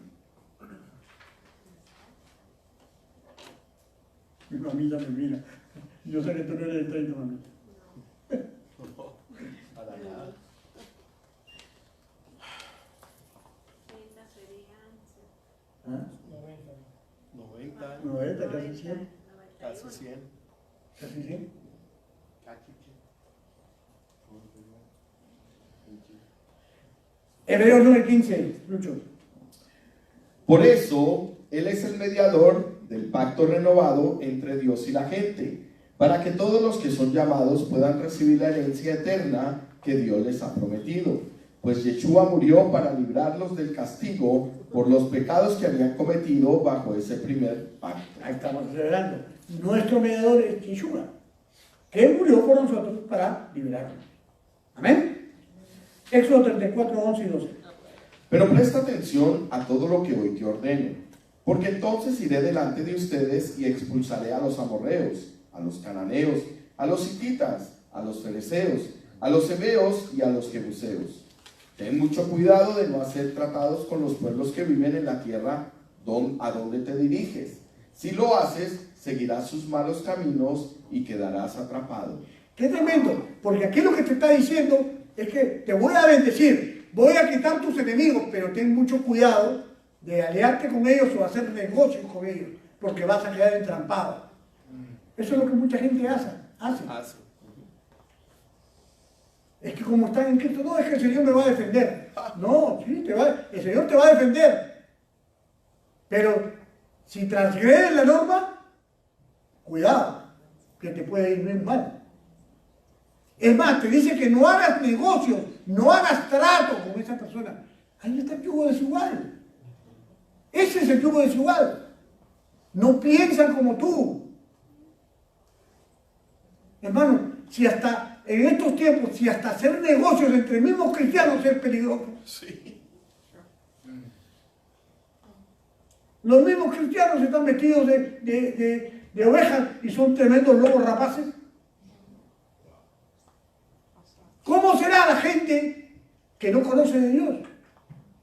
Mi mamita me mira. Yo sé que tú no eres del 30, mamita. Para nada. ¿Ah? 90. 90, casi 100. Casi 100. Casi 100. Hebreos 9:15, Lucho. Por eso, Él es el mediador del pacto renovado entre Dios y la gente, para que todos los que son llamados puedan recibir la herencia eterna que Dios les ha prometido. Pues Yeshua murió para librarlos del castigo por los pecados que habían cometido bajo ese primer pacto. Ahí estamos celebrando. Nuestro mediador es Yeshua, que murió por nosotros para liberarnos. Amén. Éxodo 34, 11 y 12. Pero presta atención a todo lo que hoy te ordeno, porque entonces iré delante de ustedes y expulsaré a los amorreos, a los cananeos, a los hititas, a los fereceos, a los heveos y a los jebuseos. Ten mucho cuidado de no hacer tratados con los pueblos que viven en la tierra a donde te diriges. Si lo haces, seguirás sus malos caminos y quedarás atrapado. Qué tremendo, porque aquí lo que te está diciendo es que te voy a bendecir, voy a quitar tus enemigos, pero ten mucho cuidado de aliarte con ellos o hacer negocios con ellos, porque vas a quedar entrampado. Eso es lo que mucha gente hace. Es que como están en Cristo, no, es que el Señor me va a defender. No, sí, el Señor te va a defender. Pero si transgredes la norma, cuidado, que te puede ir bien mal. Es más, te dice que no hagas negocios, no hagas trato con esa persona. Ahí está el yugo desigual. Ese es el yugo desigual. No piensan como tú. Hermano, si hasta en estos tiempos, si hasta hacer negocios entre mismos cristianos es peligroso. Sí. Los mismos cristianos están vestidos de ovejas y son tremendos lobos rapaces. ¿Cómo será la gente que no conoce de Dios?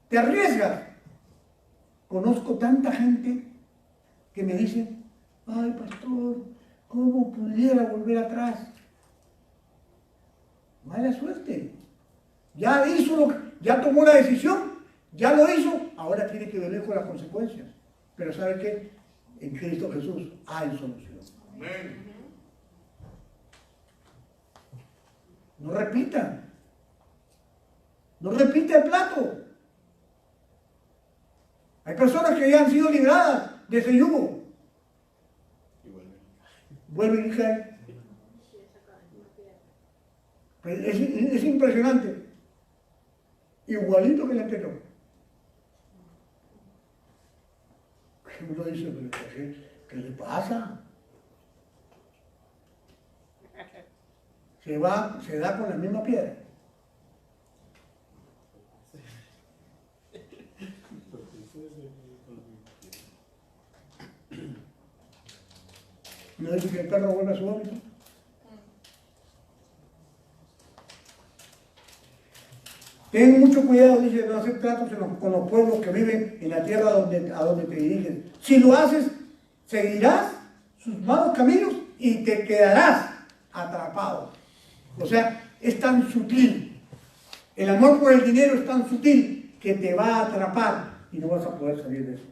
Te arriesgas. Conozco tanta gente que me dice, ay pastor, ¿cómo pudiera volver atrás? Mala suerte. Ya hizo, ya tomó la decisión, ya lo hizo, ahora tiene que vivir con las consecuencias. Pero ¿sabe qué? En Cristo Jesús hay solución. Amén. No repitan. No repita el plato. Hay personas que ya han sido libradas de ese yugo. Y vuelve. Vuelven y caen. Es impresionante. Igualito que el anterior. Uno dice, pero ¿qué le pasa? Se da con la misma piedra. ¿No dice que el perro vuelve a su hábito? Ten mucho cuidado, dice, de no hacer tratos con los pueblos que viven en la tierra a donde te diriges. Si lo haces, seguirás sus malos caminos y te quedarás atrapado. O sea, es tan sutil. El amor por el dinero es tan sutil que te va a atrapar y no vas a poder salir de eso.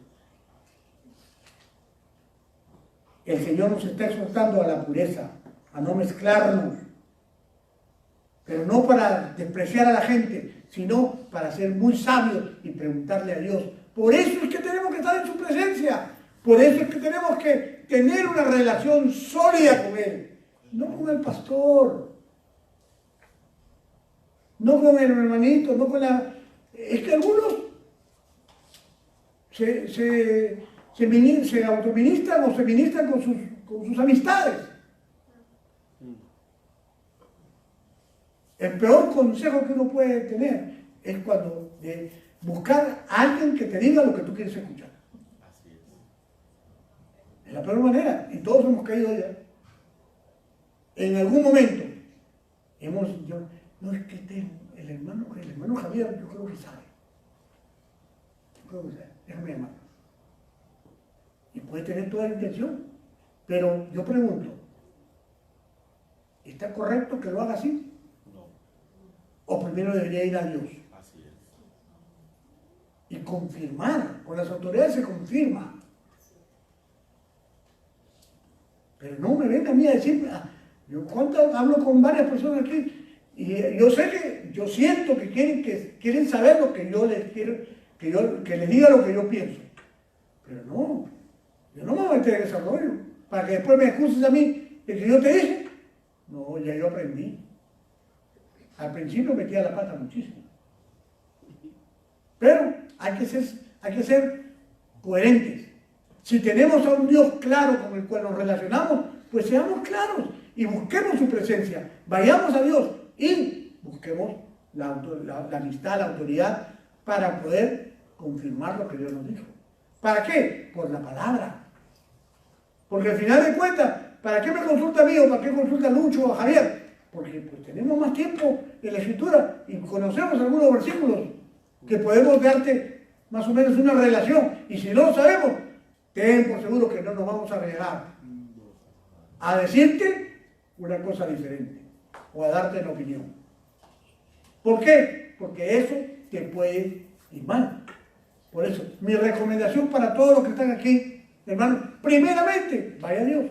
El Señor nos está exhortando a la pureza, a no mezclarnos, pero no para despreciar a la gente, sino para ser muy sabios y preguntarle a Dios. Por eso es que tenemos que estar en su presencia, por eso es que tenemos que tener una relación sólida con Él, no con el pastor, no con el hermanito, no con la... Es que algunos se autoministran o se ministran con sus amistades. El peor consejo que uno puede tener es cuando buscar a alguien que te diga lo que tú quieres escuchar. Así es. Es la peor manera, y todos hemos caído ya. En algún momento no es que el hermano Javier, yo creo que sabe. Déjame llamarlo. Y puede tener toda la intención, pero yo pregunto, ¿está correcto que lo haga así? No. ¿O primero debería ir a Dios? Así es. Y confirmar, con las autoridades se confirma. Pero no me venga a mí a decir, yo hablo con varias personas aquí, y yo siento que quieren saber lo que yo les quiero, que les diga lo que yo pienso. Pero no, yo no me voy a meter en ese rollo, para que después me excuses a mí de que yo te dije. No, ya yo aprendí. Al principio metía la pata muchísimo. Pero hay que ser coherentes. Si tenemos a un Dios claro con el cual nos relacionamos, pues seamos claros y busquemos su presencia. Vayamos a Dios y busquemos la amistad, la autoridad para poder confirmar lo que Dios nos dijo. ¿Para qué? Por la palabra. Porque al final de cuentas, ¿para qué me consulta a mí o para qué consulta a Lucho o a Javier? Porque pues tenemos más tiempo en la Escritura y conocemos algunos versículos que podemos darte más o menos una relación. Y si no lo sabemos, ten por seguro que no nos vamos a arriesgar a decirte una cosa diferente o a darte una opinión. ¿Por qué? Porque eso te puede ir mal. Por eso, mi recomendación para todos los que están aquí, hermanos, primeramente, vaya a Dios.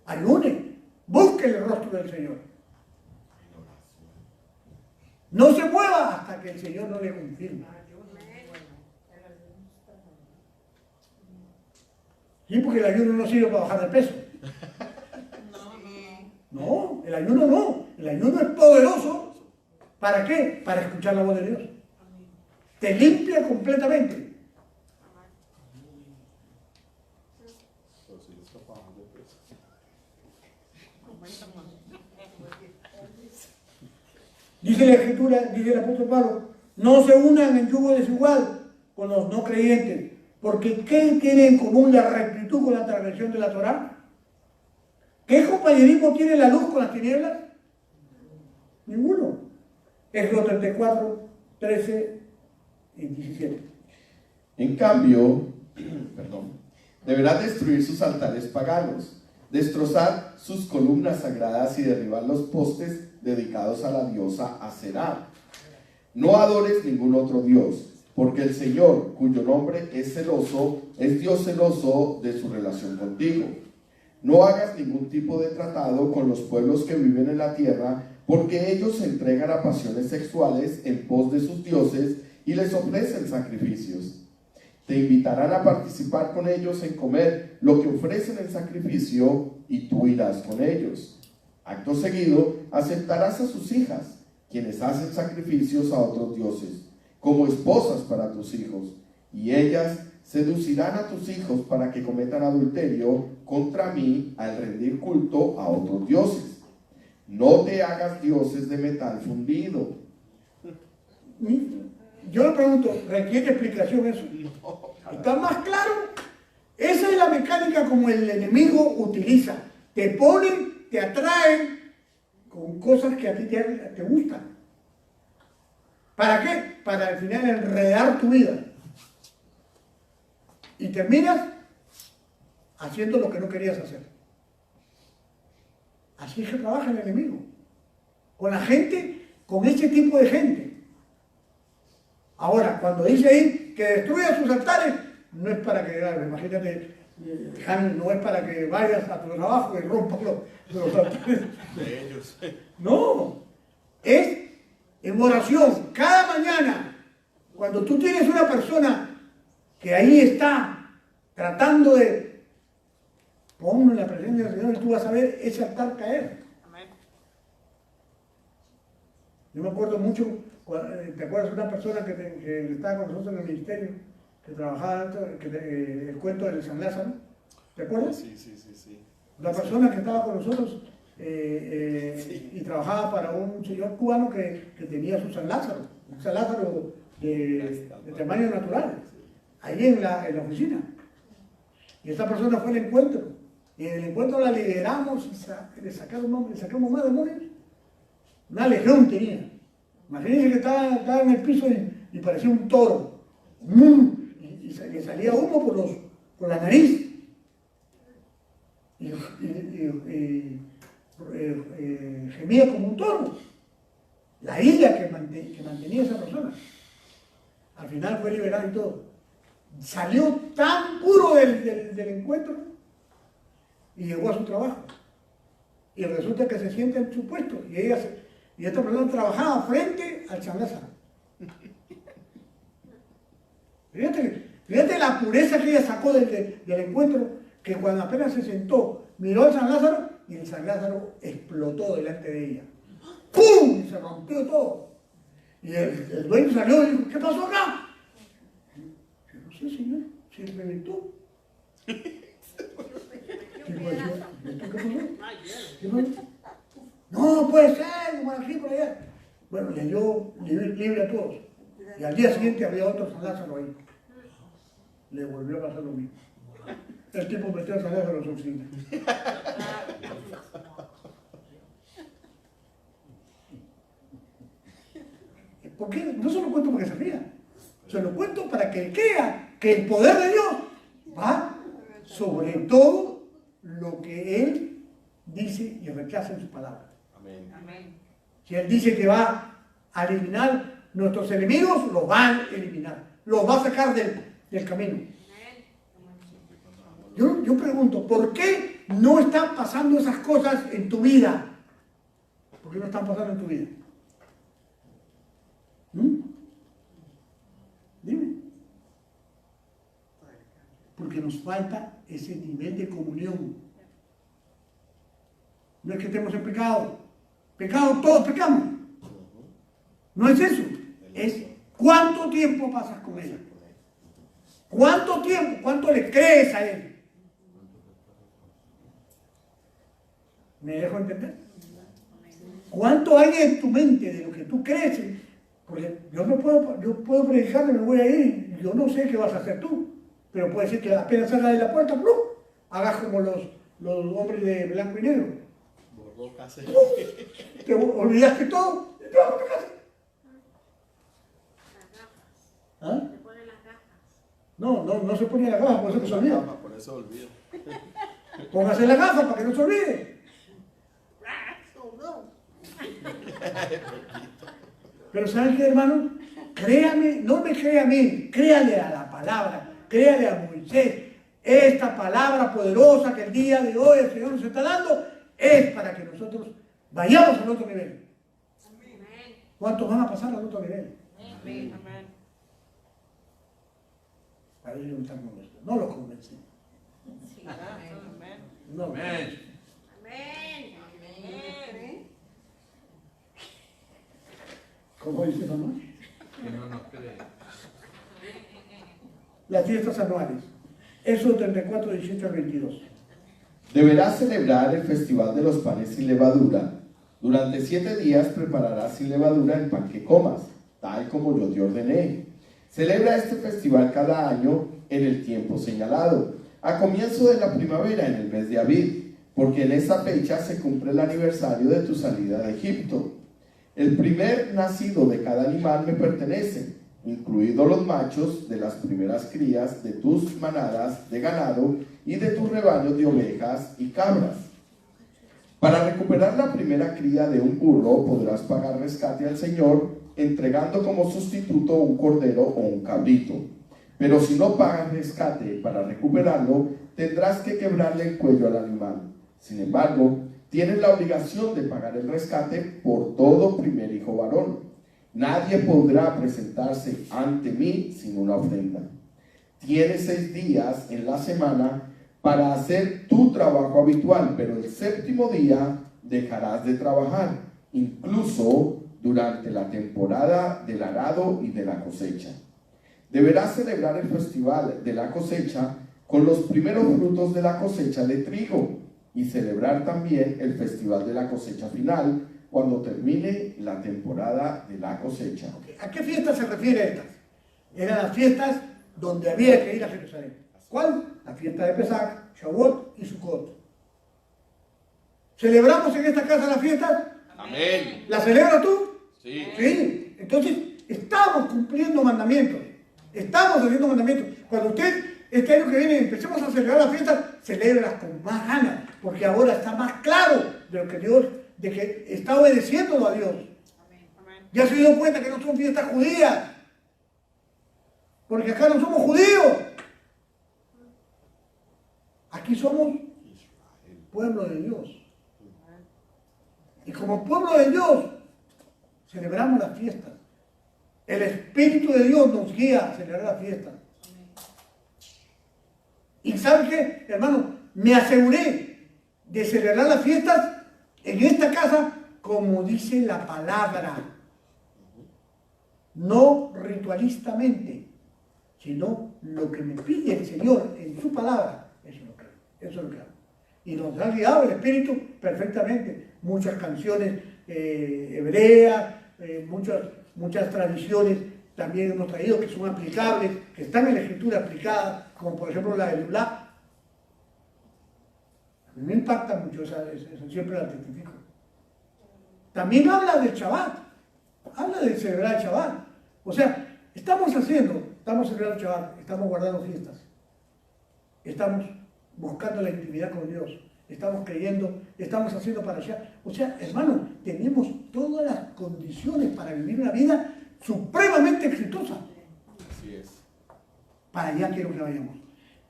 Ayune, busque el rostro del Señor. No se mueva hasta que el Señor no le confirme. Sí, porque el ayuno no sirve para bajar de peso. No, el ayuno no. El ayuno es poderoso. ¿Para qué? Para escuchar la voz de Dios. Te limpia completamente. Pero si escapamos de peso. Dice la Escritura, dice el apóstol Pablo, no se unan en yugo desigual con los no creyentes, porque ¿qué tiene en común la rectitud con la transgresión de la Torá? ¿Qué compañerismo tiene la luz con las tinieblas? Ninguno. Éxodo 34, 13 y 17. En cambio, deberá destruir sus altares paganos, destrozar sus columnas sagradas y derribar los postes dedicados a la diosa Aserá. No adores ningún otro dios, porque el Señor, cuyo nombre es celoso, es Dios celoso de su relación contigo. No hagas ningún tipo de tratado con los pueblos que viven en la tierra, porque ellos se entregan a pasiones sexuales en pos de sus dioses y les ofrecen sacrificios. Te invitarán a participar con ellos en comer lo que ofrecen en sacrificio y tú irás con ellos. Acto seguido, aceptarás a sus hijas, quienes hacen sacrificios a otros dioses, como esposas para tus hijos, y ellas seducirán a tus hijos para que cometan adulterio contra mí al rendir culto a otros dioses. No te hagas dioses de metal fundido. Yo le pregunto, ¿requiere explicación eso? ¿Está más claro? Esa es la mecánica como el enemigo utiliza. Te ponen, te atraen con cosas que a ti te gustan. ¿Para qué? Para al final enredar tu vida. Y terminas haciendo lo que no querías hacer. Así es que trabaja el enemigo. Con la gente, con ese tipo de gente. Ahora, cuando dice ahí que destruya sus altares, no es para que, imagínate, no es para que vayas a tu trabajo y rompas los altares De ellos. No, es en oración, cada mañana, cuando tú tienes una persona que ahí está tratando de ponlo en la presencia del Señor y tú vas a ver ese altar caer. Yo me acuerdo mucho, ¿te acuerdas de una persona que estaba con nosotros en el ministerio, que trabajaba, el cuento de San Lázaro? ¿Te acuerdas? Sí. La persona que estaba con nosotros y trabajaba para un señor cubano que tenía su San Lázaro, un San Lázaro de tamaño natural, ahí en la oficina. Y esta persona fue al encuentro, y en el encuentro la lideramos y le sacamos más demonios. Una legión tenía. Imagínense que estaba en el piso y parecía un toro. Y le salía humo por la nariz. Y gemía como un toro. La ira que mantenía esa persona. Al final fue liberado y todo. Salió tan puro del encuentro y llegó a su trabajo. Y resulta que se siente en su puesto. Y esta persona trabajaba frente al San Lázaro. Fíjate la pureza que ella sacó del encuentro, que cuando apenas se sentó, miró al San Lázaro y el San Lázaro explotó delante de ella. ¡Pum! Y se rompió todo. Y el dueño salió y dijo, ¿qué pasó acá? Yo no sé, señor, se reventó. ¿Qué pasó? ¿Qué pasó? No puede ser, por aquí, por allá. Bueno, le dio libre a todos. Y al día siguiente había otro San Lázaro ahí. Le volvió a pasar lo mismo. El tipo metió a San Lázaro en su oficina. ¿Por qué? No se lo cuento para que se ría. Se lo cuento para que crea que el poder de Dios va sobre todo lo que Él dice y rechaza en su palabra. Amén. Si Él dice que va a eliminar nuestros enemigos, los va a eliminar. Los va a sacar del camino. Yo pregunto, ¿por qué no están pasando esas cosas en tu vida? ¿Por qué no están pasando en tu vida? Dime. Porque nos falta ese nivel de comunión. No es que estemos en pecado. Pecado, todos pecamos. No es eso. Es ¿Cuánto tiempo pasas con Él? ¿Cuánto tiempo? ¿Cuánto le crees a Él? ¿Me dejo entender? ¿Cuánto hay en tu mente de lo que tú crees? Porque yo puedo predicar y me voy a ir, y yo no sé qué vas a hacer tú, pero puede ser que apenas salgas de la puerta, ¡plum!, hagas como los hombres de blanco y negro. Borró casi. Te olvidaste todo y te vas a tu casa. ¿Ah? Se ponen las gafas. No se ponía la gafa, por eso que se olvida. Por eso olvido. Póngase la gafa para que no se olvide. Pero ¿saben qué, hermano? Créame, no me crea a mí, créale a la palabra, créale a Moisés. Esta palabra poderosa que el día de hoy el Señor nos está dando es para que nosotros vayamos al otro nivel. ¿Cuántos van a pasar al otro nivel? Amén. Para ellos no están con esto. No los convencí. Sí, amén. No. Amén. Amén. ¿Cómo dice mamá? Que no nos cree. Las fiestas anuales. Éxodo 34, 18 al 22. Deberás celebrar el festival de los panes sin levadura. Durante 7 días prepararás sin levadura el pan que comas, tal como yo te ordené. Celebra este festival cada año en el tiempo señalado, a comienzo de la primavera en el mes de Abib, porque en esa fecha se cumple el aniversario de tu salida de Egipto. El primer nacido de cada animal me pertenece, incluidos los machos de las primeras crías de tus manadas de ganado y de tus rebaños de ovejas y cabras. Para recuperar la primera cría de un burro podrás pagar rescate al Señor, entregando como sustituto un cordero o un cabrito. Pero si no pagas rescate para recuperarlo, tendrás que quebrarle el cuello al animal. Sin embargo, tienes la obligación de pagar el rescate por todo primer hijo varón. Nadie podrá presentarse ante mí sin una ofrenda. Tienes 6 días en la semana para hacer tu trabajo habitual, pero el 7º día dejarás de trabajar, incluso durante la temporada del arado y de la cosecha. Deberás celebrar el festival de la cosecha con los primeros frutos de la cosecha de trigo y celebrar también el festival de la cosecha final cuando termine la temporada de la cosecha. ¿A qué fiestas se refiere estas? Eran las fiestas donde había que ir a Jerusalén. ¿Cuál? La fiesta de Pesach, Shavuot y Sukkot. ¿Celebramos en esta casa las fiestas? Amén. ¿La celebras tú? Sí. Sí. Entonces, estamos cumpliendo mandamientos. Estamos haciendo mandamientos. Cuando usted, este año que viene, empecemos a celebrar las fiestas, celebras con más ganas, porque ahora está más claro de lo que Dios, de que está obedeciéndolo a Dios. Ya se dio cuenta que no son fiestas judías, porque acá no somos judíos. Aquí somos pueblo de Dios. Y como pueblo de Dios, celebramos las fiestas. El Espíritu de Dios nos guía a celebrar las fiestas. ¿Y saben qué, hermano? Me aseguré de celebrar las fiestas en esta casa como dice la palabra. No ritualistamente, sino lo que me pide el Señor en su palabra. Eso es lo que hago. Y nos ha guiado el Espíritu perfectamente. Muchas canciones hebreas, muchas tradiciones también hemos traído que son aplicables, que están en la Escritura aplicadas, como por ejemplo la de Lulá. A mí me impacta mucho, esa siempre la testifico. También habla del Shabbat, habla de celebrar el Shabbat. O sea, estamos celebrando el Shabbat, estamos guardando fiestas, estamos buscando la intimidad con Dios, estamos creyendo, estamos haciendo para allá. O sea, hermano, tenemos todas las condiciones para vivir una vida supremamente exitosa. Así es. Para allá quiero que vayamos.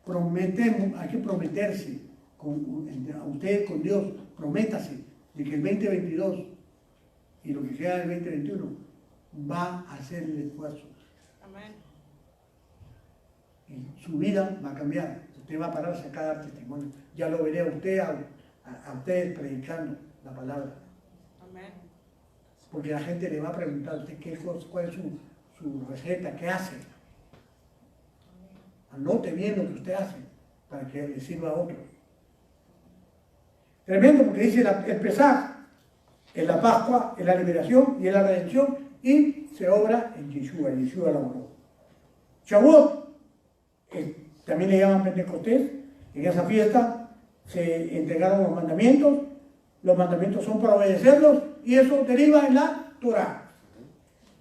Prometemos, hay que prometerse a usted con Dios, prométase de que el 2022 y lo que queda del 2021 va a hacer el esfuerzo. Amén. Y su vida va a cambiar. Usted va a pararse acá a dar testimonio. Ya lo veré a usted, a ustedes predicando la palabra. Amén. Porque la gente le va a preguntar a usted cuál es su receta, qué hace. Anote bien lo que usted hace para que le sirva a otros. Tremendo, porque dice el Pesaj, en la Pascua, en la liberación y en la redención, y se obra en Yeshua la moró. Shavuot, también le llaman Pentecostés, en esa fiesta se entregaron los mandamientos son para obedecerlos, y eso deriva en la Torah.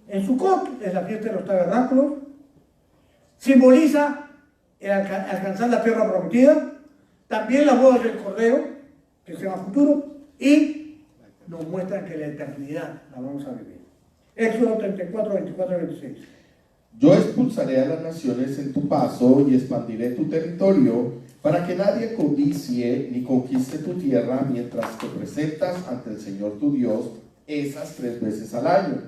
En Sukkot, es la fiesta de los tabernáculos, simboliza el alcanzar la tierra prometida, también las bodas del Cordero, que se llama futuro, y nos muestran que la eternidad la vamos a vivir. Éxodo 34, 24 y 26. Yo expulsaré a las naciones en tu paso y expandiré tu territorio para que nadie codicie ni conquiste tu tierra mientras te presentas ante el Señor tu Dios esas 3 veces al año.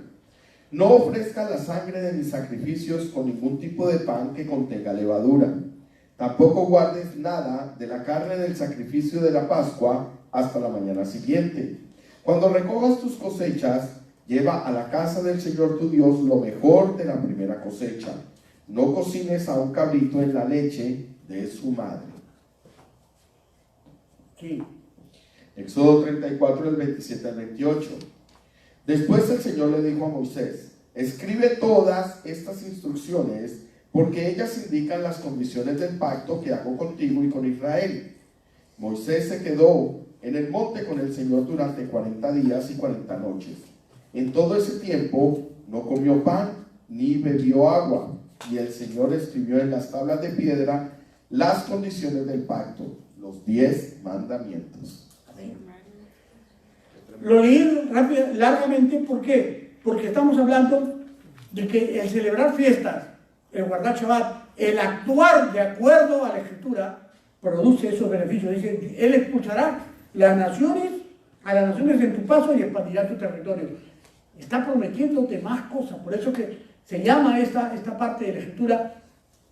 No ofrezcas la sangre de mis sacrificios con ningún tipo de pan que contenga levadura. Tampoco guardes nada de la carne del sacrificio de la Pascua hasta la mañana siguiente. Cuando recojas tus cosechas, lleva a la casa del Señor tu Dios lo mejor de la primera cosecha. No cocines a un cabrito en la leche de su madre. Sí. Éxodo 34, del 27 al 28. Después el Señor le dijo a Moisés: escribe todas estas instrucciones, porque ellas indican las condiciones del pacto que hago contigo y con Israel. Moisés se quedó en el monte con el Señor durante 40 días y 40 noches. En todo ese tiempo no comió pan ni bebió agua, y el Señor escribió en las tablas de piedra las condiciones del pacto, los 10 mandamientos. Lo leí largamente, ¿por qué? Porque estamos hablando de que el celebrar fiestas, el guardar Shabbat, el actuar de acuerdo a la Escritura, produce esos beneficios. Dice, Él expulsará a las naciones en tu paso y expandirá tu territorio. Está prometiéndote más cosas, por eso que se llama esta parte de la Escritura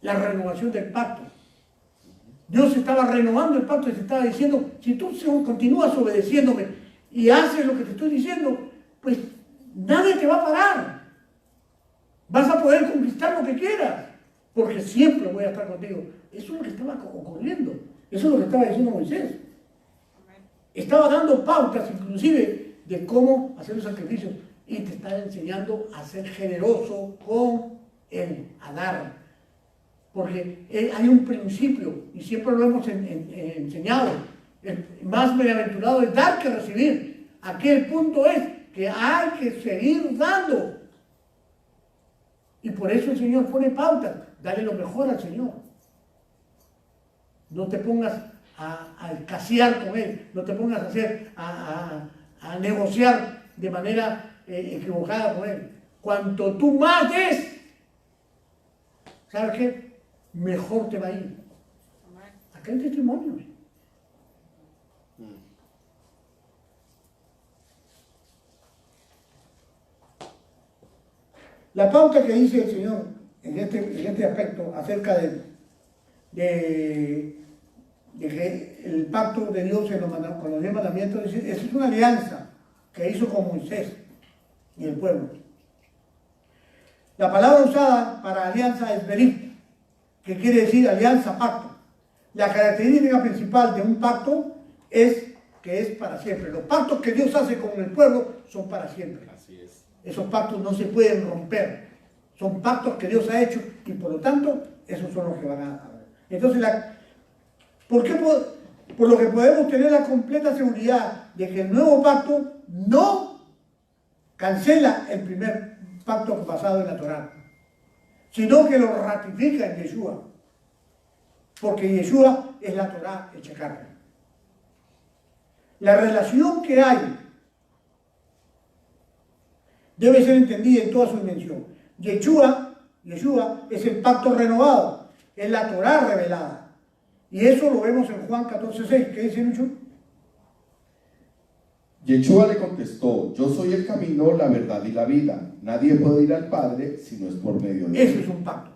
la renovación del pacto. Dios estaba renovando el pacto y se estaba diciendo, si tú continúas obedeciéndome y haces lo que te estoy diciendo, pues nadie te va a parar. Vas a poder conquistar lo que quieras, porque siempre voy a estar contigo. Eso es lo que estaba ocurriendo. Eso es lo que estaba diciendo Moisés. Estaba dando pautas inclusive de cómo hacer los sacrificios, y te está enseñando a ser generoso con él, a dar. Porque hay un principio, y siempre lo hemos enseñado, el más bienaventurado es dar que recibir. Aquí el punto es que hay que seguir dando. Y por eso el Señor pone pautas. Dale lo mejor al Señor. No te pongas a escasear con Él. No te pongas a negociar de manera equivocada con Él. Cuanto tú más des, ¿sabes qué? Mejor te va a ir. Acá hay testimonios. La pauta que dice el Señor en este aspecto acerca de que el pacto de Dios con los 10 mandamientos, es una alianza que hizo con Moisés y el pueblo. La palabra usada para alianza es berit, que quiere decir alianza, pacto. La característica principal de un pacto es que es para siempre. Los pactos que Dios hace con el pueblo son para siempre. Así es. Esos pactos no se pueden romper. Son pactos que Dios ha hecho y por lo tanto, esos son los que van a haber. Entonces, por lo que podemos tener la completa seguridad de que el nuevo pacto no cancela el primer pacto basado en la Torá, sino que lo ratifica en Yeshua. Porque Yeshua es la Torá hecha carne. La relación que hay debe ser entendida en toda su dimensión. Yeshua es el pacto renovado, es la Torá revelada. Y eso lo vemos en Juan 14:6. ¿Qué dice Lucho? Yeshua le contestó: yo soy el camino, la verdad y la vida. Nadie puede ir al Padre si no es por medio de él. Eso es un pacto.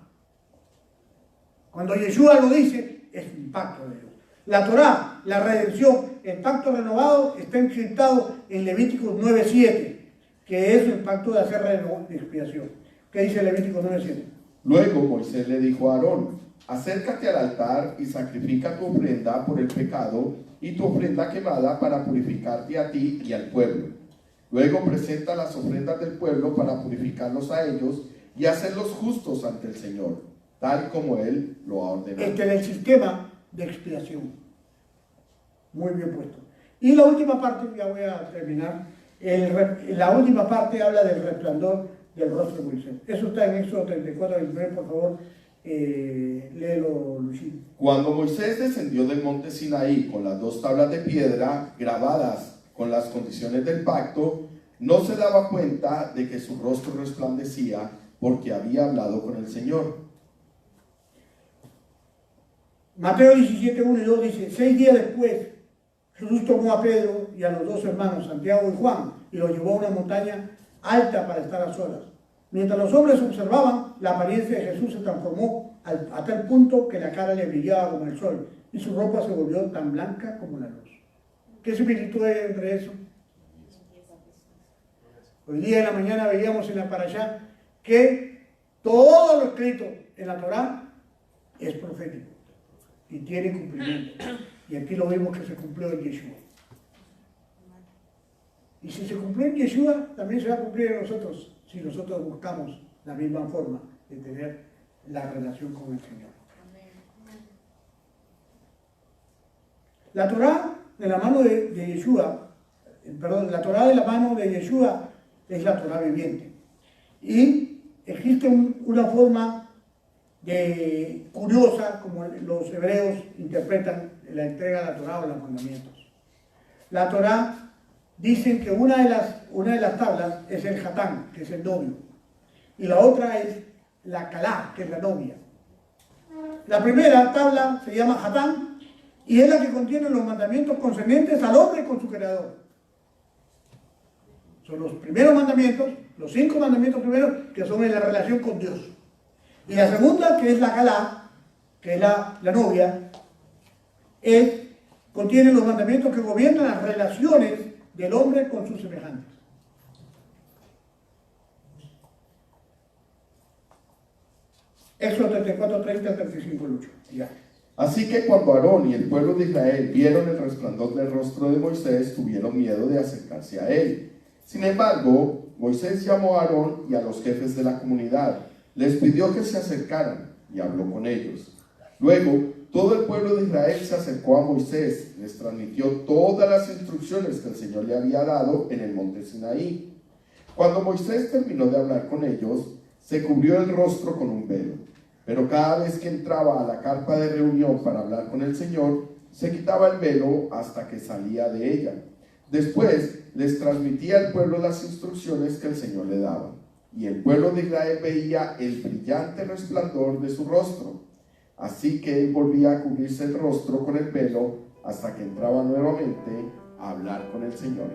Cuando Yeshua lo dice, es un pacto de Dios. La Torá, la redención, el pacto renovado está encriptado en Levíticos 9:7, que es el pacto de hacer expiación. ¿Qué dice Levítico 9:7? Luego Moisés le dijo a Aarón: acércate al altar y sacrifica tu ofrenda por el pecado y tu ofrenda quemada para purificarte a ti y al pueblo. Luego presenta las ofrendas del pueblo para purificarlos a ellos y hacerlos justos ante el Señor, tal como Él lo ha ordenado. Este es el sistema de expiación. Muy bien puesto. Y la última parte, ya voy a terminar, la última parte habla del resplandor del rostro de Moisés. Eso está en Éxodo 34, 29, por favor, léelo, Luisito. Cuando Moisés descendió del monte Sinaí con las 2 tablas de piedra grabadas con las condiciones del pacto, no se daba cuenta de que su rostro resplandecía porque había hablado con el Señor. Mateo 17, 1 y 2 dice: 6 días después, Jesús tomó a Pedro y a los 2 hermanos, Santiago y Juan, y los llevó a una montaña alta para estar a solas. Mientras los hombres observaban, la apariencia de Jesús se transformó a tal punto que la cara le brillaba como el sol y su ropa se volvió tan blanca como la luz. ¿Qué similitud hay entre eso? Hoy día en la mañana veíamos en la parashá que todo lo escrito en la Torá es profético y tiene cumplimiento. Y aquí lo vimos que se cumplió en Yeshua. Y si se cumplió en Yeshua, también se va a cumplir en nosotros, si nosotros buscamos la misma forma de tener la relación con el Señor. La Torá de la mano de Yeshua, la Torá de la mano de Yeshua es la Torá viviente. Y existe una forma curiosa, como los hebreos interpretan la entrega de la Torá o los mandamientos. La Torá dicen que una de las tablas es el Hatán, que es el novio, y la otra es la Calá, que es la novia. La primera tabla se llama Hatán y es la que contiene los mandamientos concernientes al hombre con su creador. Son los primeros mandamientos, los 5 mandamientos primeros, que son en la relación con Dios. Y la segunda, que es la Calá, que es la novia, contiene los mandamientos que gobiernan las relaciones del hombre con sus semejantes. Éxodo 34, 30, 35, 8. Ya. Así que cuando Aarón y el pueblo de Israel vieron el resplandor del rostro de Moisés, tuvieron miedo de acercarse a él. Sin embargo, Moisés llamó a Aarón y a los jefes de la comunidad, les pidió que se acercaran y habló con ellos. Luego, todo el pueblo de Israel se acercó a Moisés, les transmitió todas las instrucciones que el Señor le había dado en el monte Sinaí. Cuando Moisés terminó de hablar con ellos, se cubrió el rostro con un velo, pero cada vez que entraba a la carpa de reunión para hablar con el Señor, se quitaba el velo hasta que salía de ella. Después les transmitía al pueblo las instrucciones que el Señor le daba, y el pueblo de Israel veía el brillante resplandor de su rostro. Así que él volvía a cubrirse el rostro con el velo hasta que entraba nuevamente a hablar con el Señor.